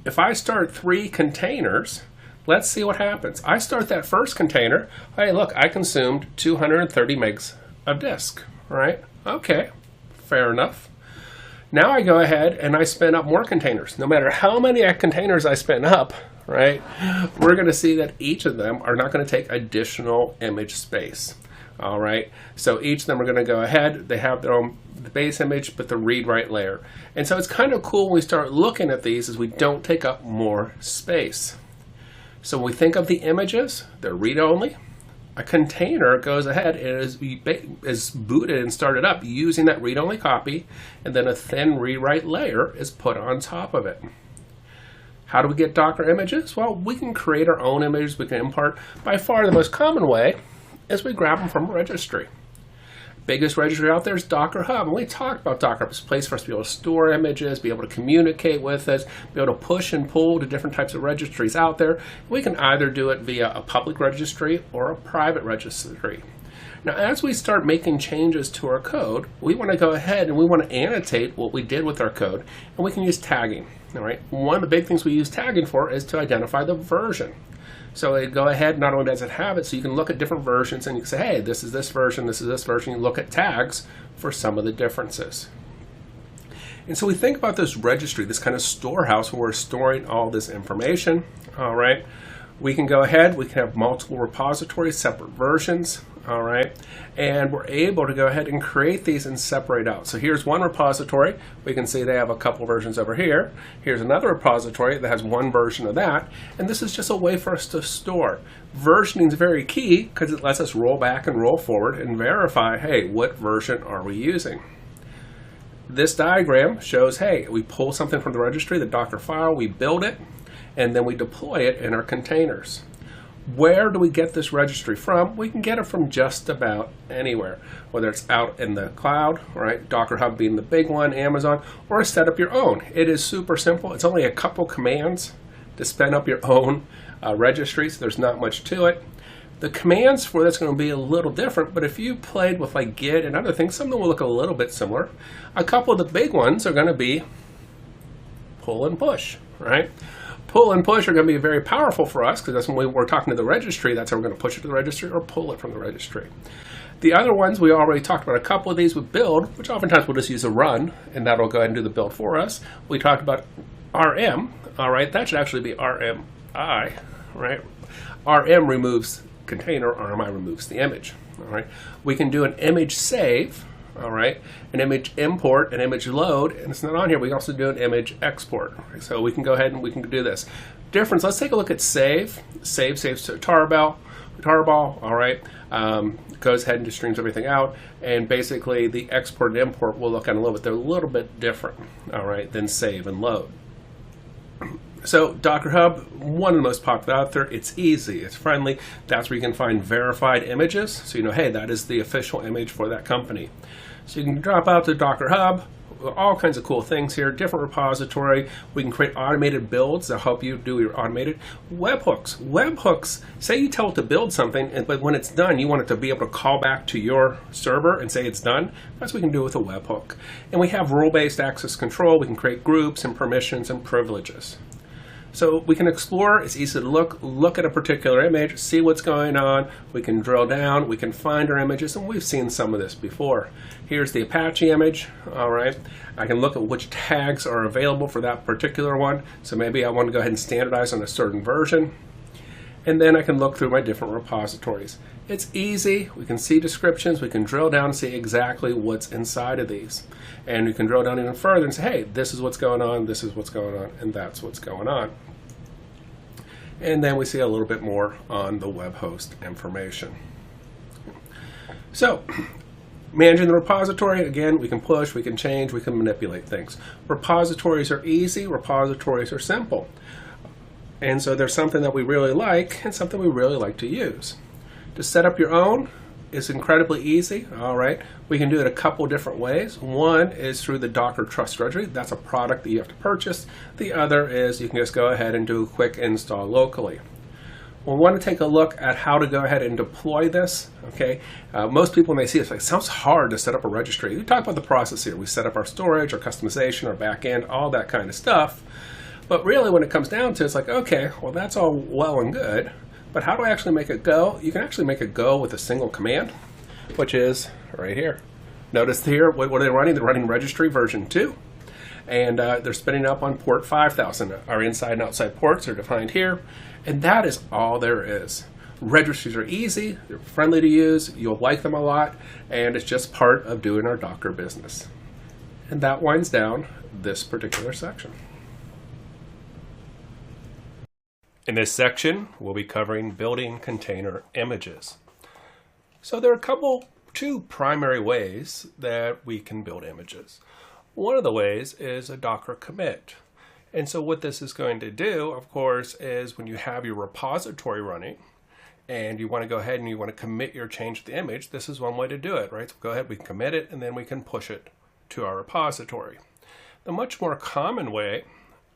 if I start 3 containers, let's see what happens. I start that first container. Hey, look, I consumed 230 megs of disk, right? Okay, fair enough. Now I go ahead and I spin up more containers. No matter how many containers I spin up, right, we're going to see that each of them are not going to take additional image space. All right, so each of them are going to go ahead. They have their own base image, but the read-write layer. And so it's kind of cool when we start looking at these is we don't take up more space. So when we think of the images, they're read-only. A container goes ahead and is booted and started up using that read-only copy, and then a thin rewrite layer is put on top of it. How do we get Docker images? Well, we can create our own images. We can import. By far the most common way is we grab them from a registry. Biggest registry out there is Docker Hub, and we talked about Docker Hub as a place for us to be able to store images, be able to communicate with it, be able to push and pull to different types of registries out there. We can either do it via a public registry or a private registry. Now, as we start making changes to our code, we want to go ahead and we want to annotate what we did with our code, and we can use tagging. All right. One of the big things we use tagging for is to identify the version. So it go ahead, not only does it have it, so you can look at different versions and you can say, hey, this is this version, this is this version. You look at tags for some of the differences. And so we think about this registry, this kind of storehouse where we're storing all this information. All right. We can go ahead, we can have multiple repositories, separate versions. All right. And we're able to go ahead and create these and separate out. So here's one repository. We can see they have a couple versions over here. Here's another repository that has one version of that. And this is just a way for us to store. Versioning is very key because it lets us roll back and roll forward and verify, hey, what version are we using? This diagram shows, hey, we pull something from the registry, the Docker file, we build it, and then we deploy it in our containers. Where do we get this registry from? We can get it from just about anywhere, whether it's out in the cloud, right? Docker Hub being the big one, Amazon, or set up your own. It is super simple. It's only a couple commands to spin up your own registry, so there's not much to it. The commands for that's going to be a little different, but if you played with like Git and other things, some of them will look a little bit similar. A couple of the big ones are going to be pull and push, right? Pull and push are going to be very powerful for us because that's when we're talking to the registry. That's how we're going to push it to the registry or pull it from the registry. The other ones, we already talked about a couple of these with build, which oftentimes we'll just use a run, and that'll go ahead and do the build for us. We talked about RM, all right? That should actually be RMI, right? RM removes container, RMI removes the image, all right? We can do an image save, all right, an image import, an image load, and it's not on here. We can also do an image export. Right? So we can go ahead and we can do this. Difference, let's take a look at save. Save saves to tarball, all right, goes ahead and just streams everything out, and basically the export and import will look at a little bit, they're a little bit different, all right, than save and load. So Docker Hub, one of the most popular out there. It's easy, it's friendly. That's where you can find verified images. So you know, hey, that is the official image for that company. So you can drop out to Docker Hub, all kinds of cool things here, different repository. We can create automated builds that help you do your automated webhooks. Webhooks, say you tell it to build something, but when it's done, you want it to be able to call back to your server and say it's done. That's what we can do with a webhook. And we have role-based access control. We can create groups and permissions and privileges. So we can explore, it's easy to look at a particular image, see what's going on, we can drill down, we can find our images, and we've seen some of this before. Here's the Apache image, all right. I can look at which tags are available for that particular one, so maybe I want to go ahead and standardize on a certain version. And then I can look through my different repositories. It's easy. We can see descriptions. We can drill down and see exactly what's inside of these. And we can drill down even further and say, hey, this is what's going on, this is what's going on, and that's what's going on. And then we see a little bit more on the web host information. So, managing the repository, again, we can push, we can change, we can manipulate things. Repositories are easy, repositories are simple. And so there's something that we really like and something we really like to use. To set up your own is incredibly easy. All right, we can do it a couple different ways. One is through the Docker Trust Registry. That's a product that you have to purchase. The other is you can just go ahead and do a quick install locally. We'll want to take a look at how to go ahead and deploy this. Okay, most people when they see it sounds hard to set up a registry. We talk about the process here. We set up our storage, our customization, our backend, all that kind of stuff. But really when it comes down to it, it's like, okay, well that's all well and good, but how do I actually make it go? You can actually make it go with a single command, which is right here. Notice here, what are they running? They're running registry version 2, and they're spinning up on port 5000. Our inside and outside ports are defined here, and that is all there is. Registries are easy, they're friendly to use, you'll like them a lot, and it's just part of doing our Docker business. And that winds down this particular section. In this section, we'll be covering building container images. So there are two primary ways that we can build images. One of the ways is a Docker commit. And so what this is going to do, of course, is when you have your repository running and you want to go ahead and you want to commit your change to the image, this is one way to do it, right? So go ahead, we can commit it, and then we can push it to our repository. The much more common way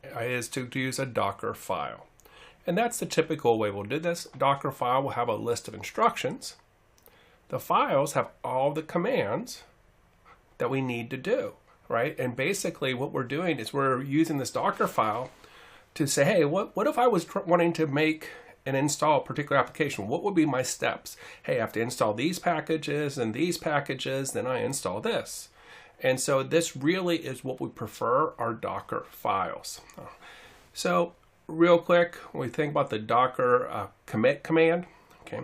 is to use a Docker file. And that's the typical way we'll do this. Docker file will have a list of instructions. The files have all the commands that we need to do, right? And basically what we're doing is we're using this Docker file to say, hey, what if I was wanting to make and install a particular application? What would be my steps? Hey, I have to install these packages and these packages, then I install this. And so this really is what we prefer, our Docker files. So real quick, when we think about the Docker commit command, okay,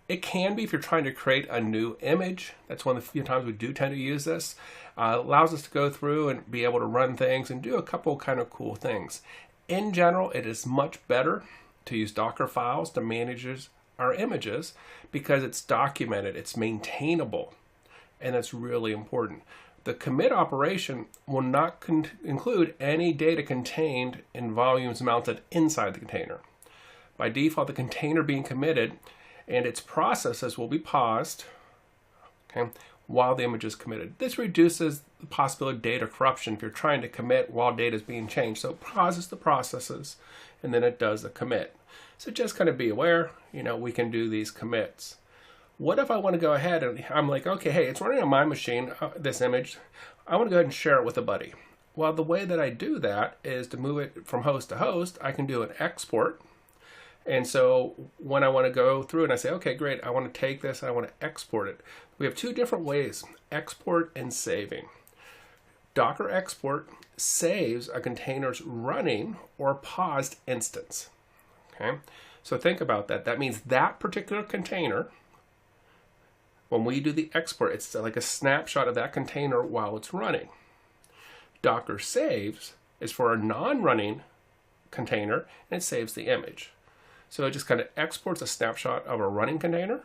it can be if you're trying to create a new image. That's one of the few times we do tend to use this. Allows us to go through and be able to run things and do a couple kind of cool things. In general, it is much better to use Docker files to manage our images because it's documented, it's maintainable, and that's really important. The commit operation will not include any data contained in volumes mounted inside the container. By default, the container being committed and its processes will be paused, okay, while the image is committed. This reduces the possibility of data corruption if you're trying to commit while data is being changed. So it pauses the processes and then it does the commit. So just kind of be aware, we can do these commits. What if I want to go ahead and I'm like, okay, hey, it's running on my machine, this image. I want to go ahead and share it with a buddy. Well, the way that I do that is to move it from host to host. I can do an export. And so when I want to go through and I say, okay, great, I want to take this, I want to export it. We have two different ways, export and saving. Docker export saves a container's running or paused instance. Okay, so think about that. That means that particular container, when we do the export, it's like a snapshot of that container while it's running. Docker saves is for a non-running container, and it saves the image. So it just kind of exports a snapshot of a running container.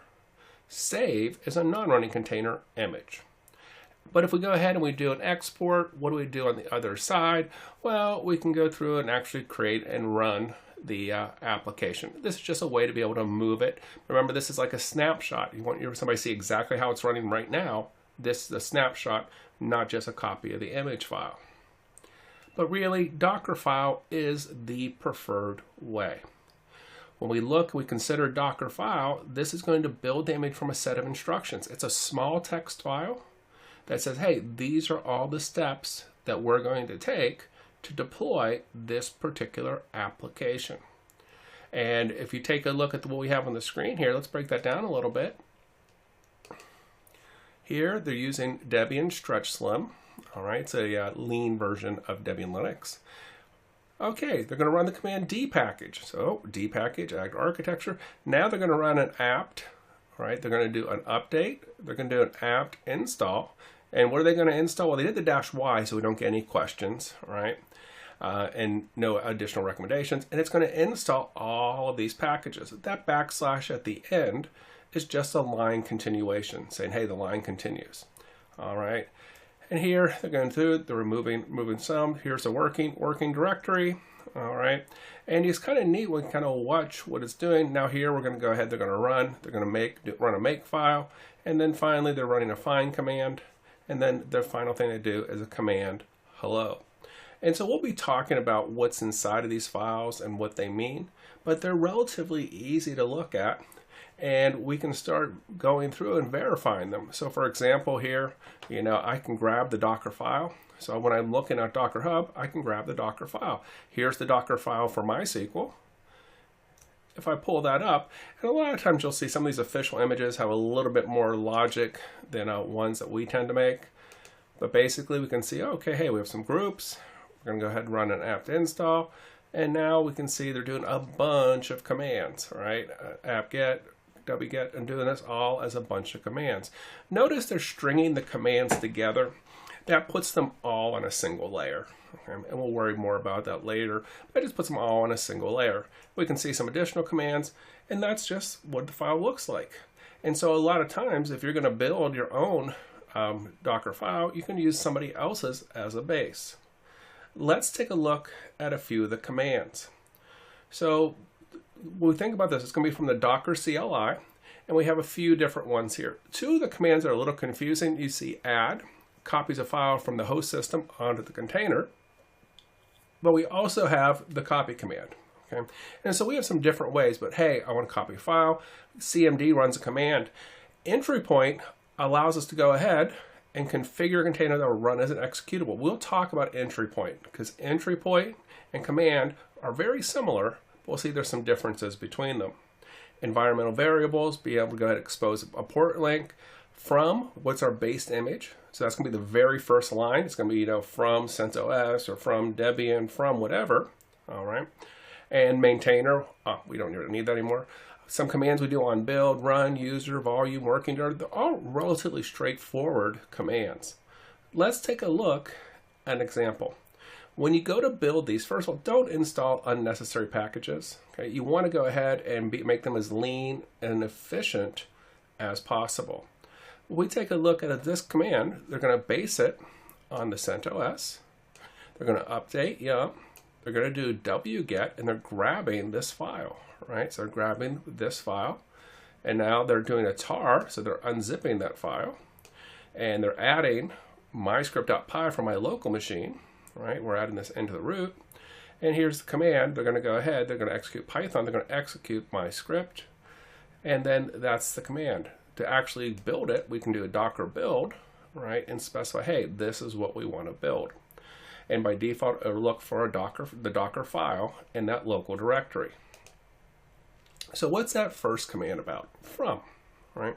Save is a non-running container image. But if we go ahead and we do an export, what do we do on the other side? Well, we can go through and actually create and run the application. This is just a way to be able to move it. Remember, this is like a snapshot. You want somebody to see exactly how it's running right now. This is a snapshot, not just a copy of the image file. But really, Docker file is the preferred way. When we consider Docker file, this is going to build the image from a set of instructions. It's a small text file that says, hey, these are all the steps that we're going to take to deploy this particular application. And if you take a look at what we have on the screen here, let's break that down a little bit. Here, they're using Debian Stretch Slim. All right, it's a lean version of Debian Linux. Okay, they're going to run the command dpackage. So dpackage, add architecture. Now they're going to run an apt, right? They're going to do an update. They're going to do an apt install. And what are they going to install? Well, they did the -y so we don't get any questions, right? And no additional recommendations. And it's going to install all of these packages. That backslash at the end is just a line continuation, saying, hey, the line continues. All right. And here they're going through, they're moving some. Here's a working directory. All right. And it's kind of neat. We can kind of watch what it's doing. Now here we're going to go ahead. They're going to run. They're going to run a make file. And then finally they're running a find command. And then the final thing they do is a command hello. And so we'll be talking about what's inside of these files and what they mean. But they're relatively easy to look at. And we can start going through and verifying them. So for example here, I can grab the Docker file. So when I'm looking at Docker Hub, I can grab the Docker file. Here's the Docker file for MySQL. If I pull that up, and a lot of times you'll see some of these official images have a little bit more logic than ones that we tend to make. But basically we can see, okay, hey, we have some groups. We're going to go ahead and run an apt install. And now we can see they're doing a bunch of commands, right? apt-get, wget, and doing this all as a bunch of commands. Notice they're stringing the commands together. That puts them all on a single layer. Okay? And we'll worry more about that later. But it just puts them all on a single layer. We can see some additional commands, and that's just what the file looks like. And so a lot of times, if you're going to build your own Docker file, you can use somebody else's as a base. Let's take a look at a few of the commands. So when we think about this, it's going to be from the Docker CLI, and we have a few different ones here. Two of the commands are a little confusing. You see add, copies a file from the host system onto the container, but we also have the copy command. Okay? And so we have some different ways, but hey, I want to copy a file. CMD runs a command. Entry point allows us to go ahead and configure a container that will run as an executable. We'll talk about entry point because entry point and command are very similar. We'll see there's some differences between them. Environmental variables, be able to go ahead and expose a port link from what's our base image. So that's going to be the very first line. It's going to be, from CentOS or from Debian, from whatever. All right. And maintainer, we don't really need that anymore. Some commands we do on build, run, user, volume, working directory, they're all relatively straightforward commands. Let's take a look at an example. When you go to build these, first of all, don't install unnecessary packages. Okay? You want to go ahead and make them as lean and efficient as possible. When we take a look at this command, they're going to base it on the CentOS. They're going to update, They're going to do wget, and they're grabbing this file, right? So they're grabbing this file, and now they're doing a tar, so they're unzipping that file, and they're adding myscript.py from my local machine. Right, we're adding this into the root, and here's the command. They're going to go ahead, they're going to execute Python, they're going to execute my script, and then that's the command. To actually build it, we can do a Docker build, right, and specify, hey, this is what we want to build. And by default, it'll look for the Docker file in that local directory. So what's that first command about? From, right?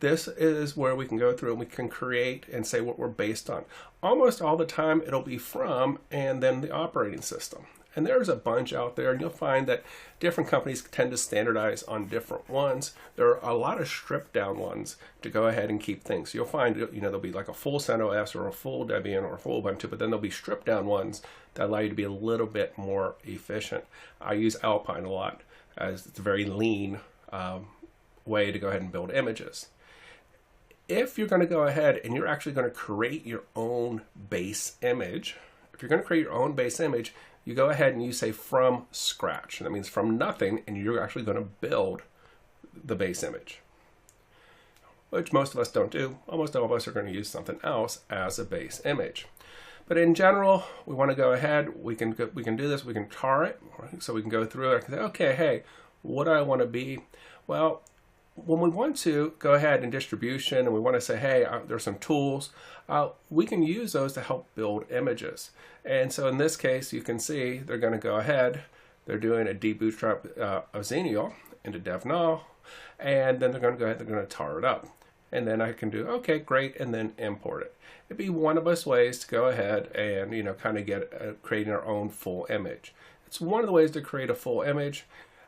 This is where we can go through and we can create and say what we're based on. Almost all the time it'll be from and then the operating system. And there's a bunch out there, and you'll find that different companies tend to standardize on different ones. There are a lot of stripped down ones to go ahead and keep things. You'll find, there'll be like a full CentOS or a full Debian or a full Ubuntu, but then there'll be stripped down ones that allow you to be a little bit more efficient. I use Alpine a lot as it's a very lean way to go ahead and build images. If you're going to go ahead and you're actually going to create your own base image, you go ahead and you say from scratch. And that means from nothing, and you're actually going to build the base image, which most of us don't do. Almost all of us are going to use something else as a base image. But in general, we want to go ahead. We can do this. We can tar it. Right? So we can go through it and say, okay, hey, what do I want to be? Well, when we want to go ahead in distribution and we want to say, hey, there's some tools, we can use those to help build images. And so in this case, you can see they're going to go ahead, they're doing a debootstrap of Xenial into DevNull, and then they're going to go ahead, they're going to tar it up. and then I can do, okay, great, and then import it. It'd be one of us ways to go ahead and, kind of get creating our own full image. It's one of the ways to create a full image.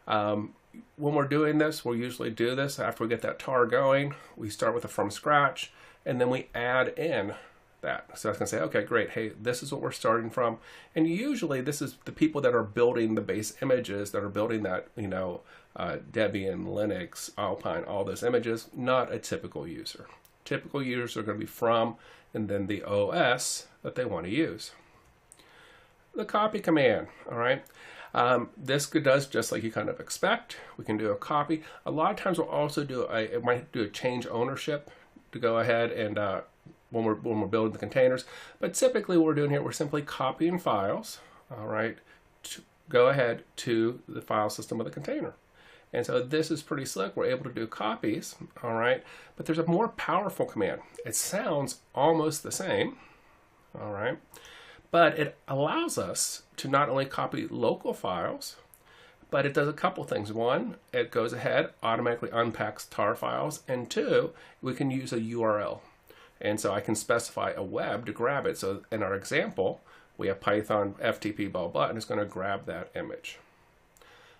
When we're doing this, we'll usually do this after we get that tar going. We start with it from scratch, and then we add in that. So I was going to say, okay, great. Hey, this is what we're starting from. And usually this is the people that are building the base images, that are building that, Debian, Linux, Alpine, all those images, not a typical user. Typical users are going to be from, and then the OS that they want to use. The copy command, all right? This does just like you kind of expect. We can do a copy. A lot of times we'll also do it might do a change ownership to go ahead and when we're building the containers. But typically what we're doing here, we're simply copying files, all right, to go ahead to the file system of the container. And so this is pretty slick. We're able to do copies, all right, but there's a more powerful command. It sounds almost the same, all right, but it allows us to not only copy local files, but it does a couple things. One, it goes ahead, automatically unpacks tar files, and two, we can use a URL. And so I can specify a web to grab it. So in our example, we have Python FTP blah blah, and it's going to grab that image.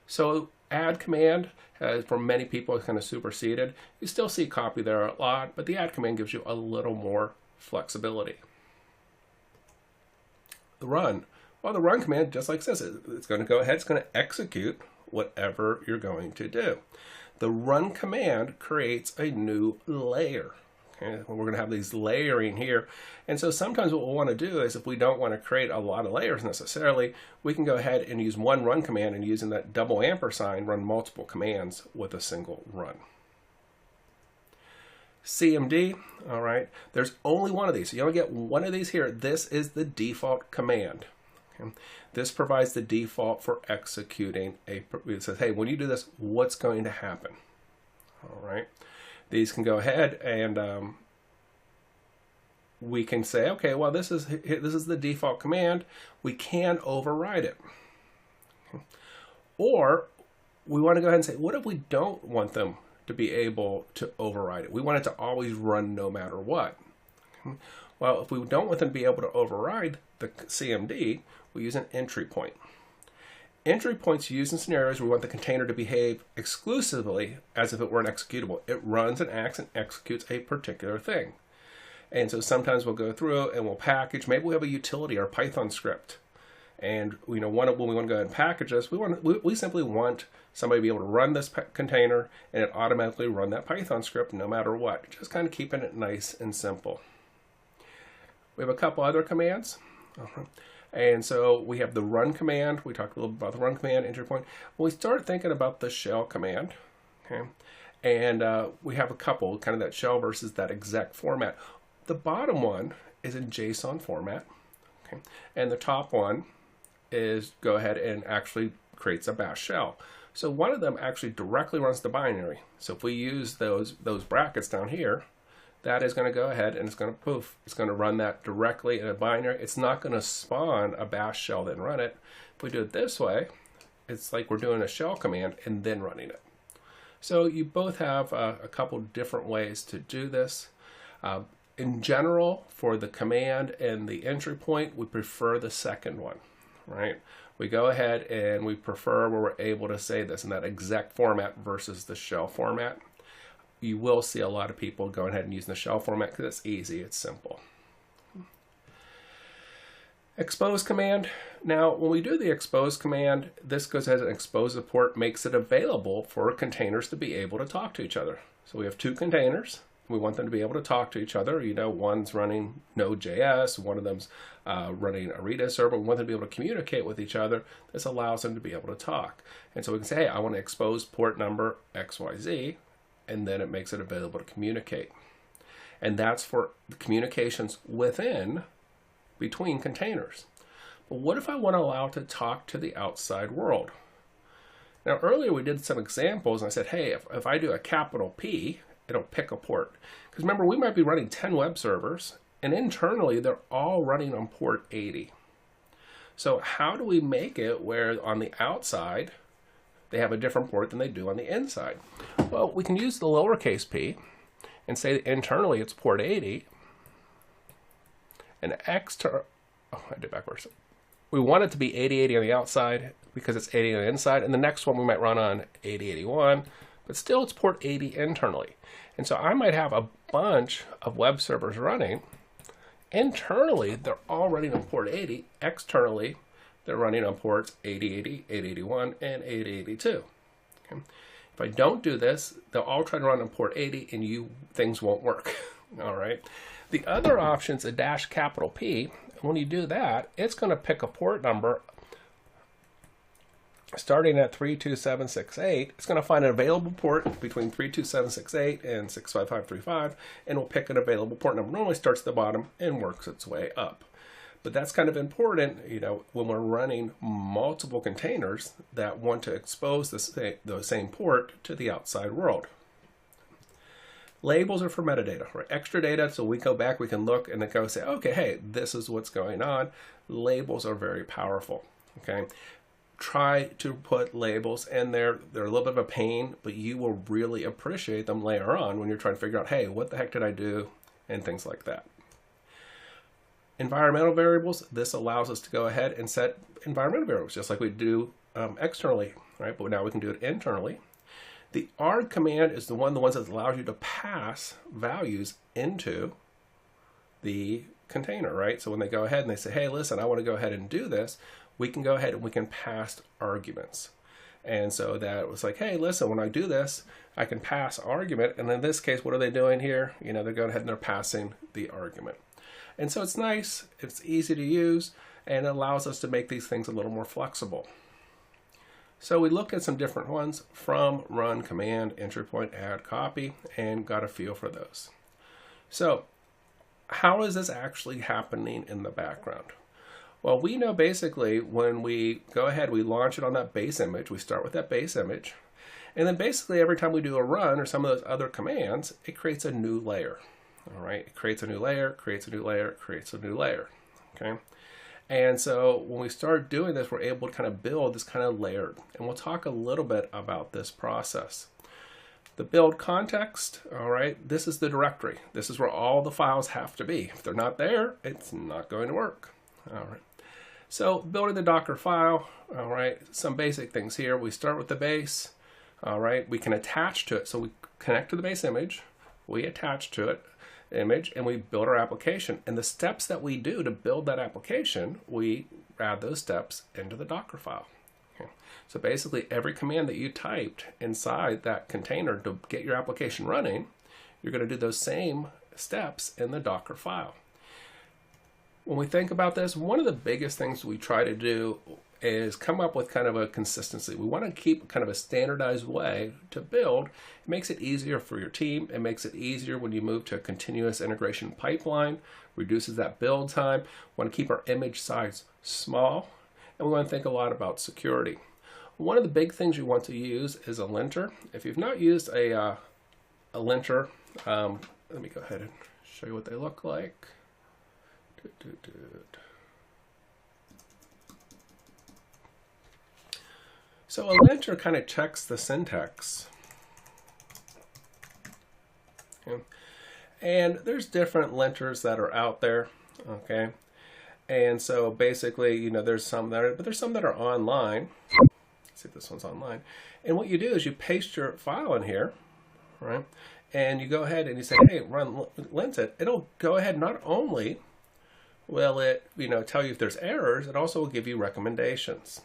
So add command has, for many people, is kind of superseded. You still see copy there a lot, but the add command gives you a little more flexibility. The run. Well, the run command, just like this, it's going to go ahead, it's going to execute whatever you're going to do. The run command creates a new layer. Okay? We're going to have these layering here. And so sometimes what we'll want to do is, if we don't want to create a lot of layers necessarily, we can go ahead and use one run command, and using that double ampersand, run multiple commands with a single run. CMD, all right, there's only one of these. So you only get one of these here. This is the default command. Okay? This provides the default for executing it says, hey, when you do this, what's going to happen? All right, these can go ahead and we can say, okay, well, this is the default command. We can override it. Okay? Or we want to go ahead and say, what if we don't want them to be able to override it? We want it to always run no matter what. Okay? Well, if we don't want them to be able to override the CMD, we use an entry point. Entry points used in scenarios where we want the container to behave exclusively as if it were an executable. It runs and acts and executes a particular thing. And so sometimes we'll go through and we'll package. Maybe we have a utility or a Python script. And when we want to go ahead and package this, we simply want somebody to be able to run this container and it automatically run that Python script no matter what. Just kind of keeping it nice and simple. We have a couple other commands. And so we have the run command. We talked a little bit about the run command, entry point. When we start thinking about the shell command, okay, and we have a couple, kind of that shell versus that exec format. The bottom one is in JSON format, okay, and the top one is go ahead and actually creates a bash shell. So one of them actually directly runs the binary. So if we use those brackets down here, that is going to go ahead and it's going to poof. It's going to run that directly in a binary. It's not going to spawn a bash shell then run it. If we do it this way, it's like we're doing a shell command and then running it. So you both have a couple different ways to do this. In general, for the command and the entry point, we prefer the second one, right? We go ahead and we prefer where we're able to say this in that exec format versus the shell format. You will see a lot of people going ahead and using the shell format because it's easy, it's simple. Expose command. Now, when we do the expose command, this goes ahead and expose the port, makes it available for containers to be able to talk to each other. So we have two containers. We want them to be able to talk to each other. You know, one's running Node.js, one of them's running a Redis server. We want them to be able to communicate with each other. This allows them to be able to talk. And so we can say, hey, I want to expose port number XYZ, and then it makes it available to communicate. And that's for the communications between containers. But what if I want to allow it to talk to the outside world? Now, earlier we did some examples, and I said, hey, if I do a capital P, it'll pick a port. Because remember, we might be running 10 web servers, and internally they're all running on port 80. So how do we make it where on the outside they have a different port than they do on the inside? Well, we can use the lowercase p, and say internally it's port 80, and external, oh, I did backwards. We want it to be 8080 on the outside because it's 80 on the inside, and the next one we might run on 8081, but still it's port 80 internally. And so I might have a bunch of web servers running. Internally, they're all running on port 80. Externally, they're running on ports 8080, 881, and 882. Okay. If I don't do this, they'll all try to run on port 80 and things won't work. All right. The other option is a -P. When you do that, it's going to pick a port number starting at 32768. It's going to find an available port between 32768 and 65535, and will pick an available port number. Normally starts at the bottom and works its way up. But that's kind of important, when we're running multiple containers that want to expose the same port to the outside world. Labels are for metadata, right? Extra data, so we go back, we can look and then go say, okay, hey, this is what's going on. Labels are very powerful, okay? Try to put labels in there. They're a little bit of a pain, but you will really appreciate them later on when you're trying to figure out, hey, what the heck did I do? And things like that. Environmental variables, this allows us to go ahead and set environmental variables just like we do externally, right? But now we can do it internally. The arg command is the ones that allows you to pass values into the container, right? So when they go ahead and they say, hey, listen, I want to go ahead and do this, we can go ahead and we can pass arguments. And so that was like, hey, listen, when I do this, I can pass argument. And in this case, what are they doing here? They're going ahead and they're passing the argument. And so it's nice, it's easy to use, and it allows us to make these things a little more flexible. So we looked at some different ones: from, run, command, entry point, add, copy, and got a feel for those. So how is this actually happening in the background? Well, we know basically when we go ahead, we launch it on that base image, we start with that base image, and then basically every time we do a run or some of those other commands, it creates a new layer. All right, it creates a new layer, creates a new layer, creates a new layer, okay? And so when we start doing this, we're able to kind of build this kind of layered. And we'll talk a little bit about this process. The build context, all right, this is the directory. This is where all the files have to be. If they're not there, it's not going to work. All right. So building the Docker file, all right, some basic things here. We start with the base, all right. We can attach to it. So we connect to the base image, we attach to it, image, and we build our application. And the steps that we do to build that application, we add those steps into the Docker file. Okay. So basically every command that you typed inside that container to get your application running, you're going to do those same steps in the Docker file. When we think about this, one of the biggest things we try to do is come up with kind of a consistency. We want to keep kind of a standardized way to build. It makes it easier for your team. It makes it easier when you move to a continuous integration pipeline, reduces that build time. We want to keep our image size small, and we want to think a lot about security. One of the big things you want to use is a linter. If you've not used a linter, let me go ahead and show you what they look like. So a linter kind of checks the syntax. Okay. And there's different linters that are out there, okay? And so basically, there's some that are, but there's some that are online. Let's see if this one's online. And what you do is you paste your file in here, right? And you go ahead and you say, hey, run lintit. It'll go ahead, not only will it, tell you if there's errors, it also will give you recommendations.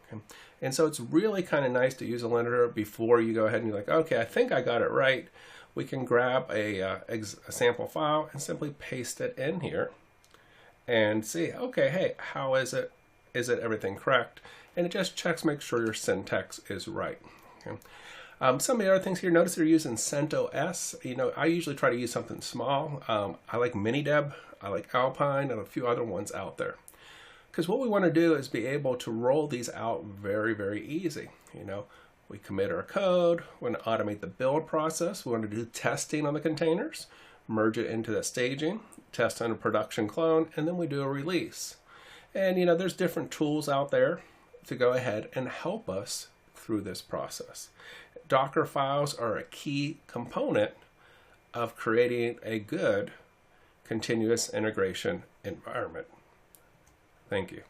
Okay. And so it's really kind of nice to use a linter before you go ahead and you're like, okay, I think I got it right. We can grab a sample file and simply paste it in here and see, okay, hey, how is it? Is it everything correct? And it just checks, make sure your syntax is right. Okay. Some of the other things here, notice they're using CentOS. I usually try to use something small. I like Minideb, I like Alpine, and a few other ones out there. Because what we want to do is be able to roll these out very, very easy. We commit our code, we want to automate the build process, we want to do testing on the containers, merge it into the staging, test on a production clone, and then we do a release. And there's different tools out there to go ahead and help us through this process. Docker files are a key component of creating a good continuous integration environment. Thank you.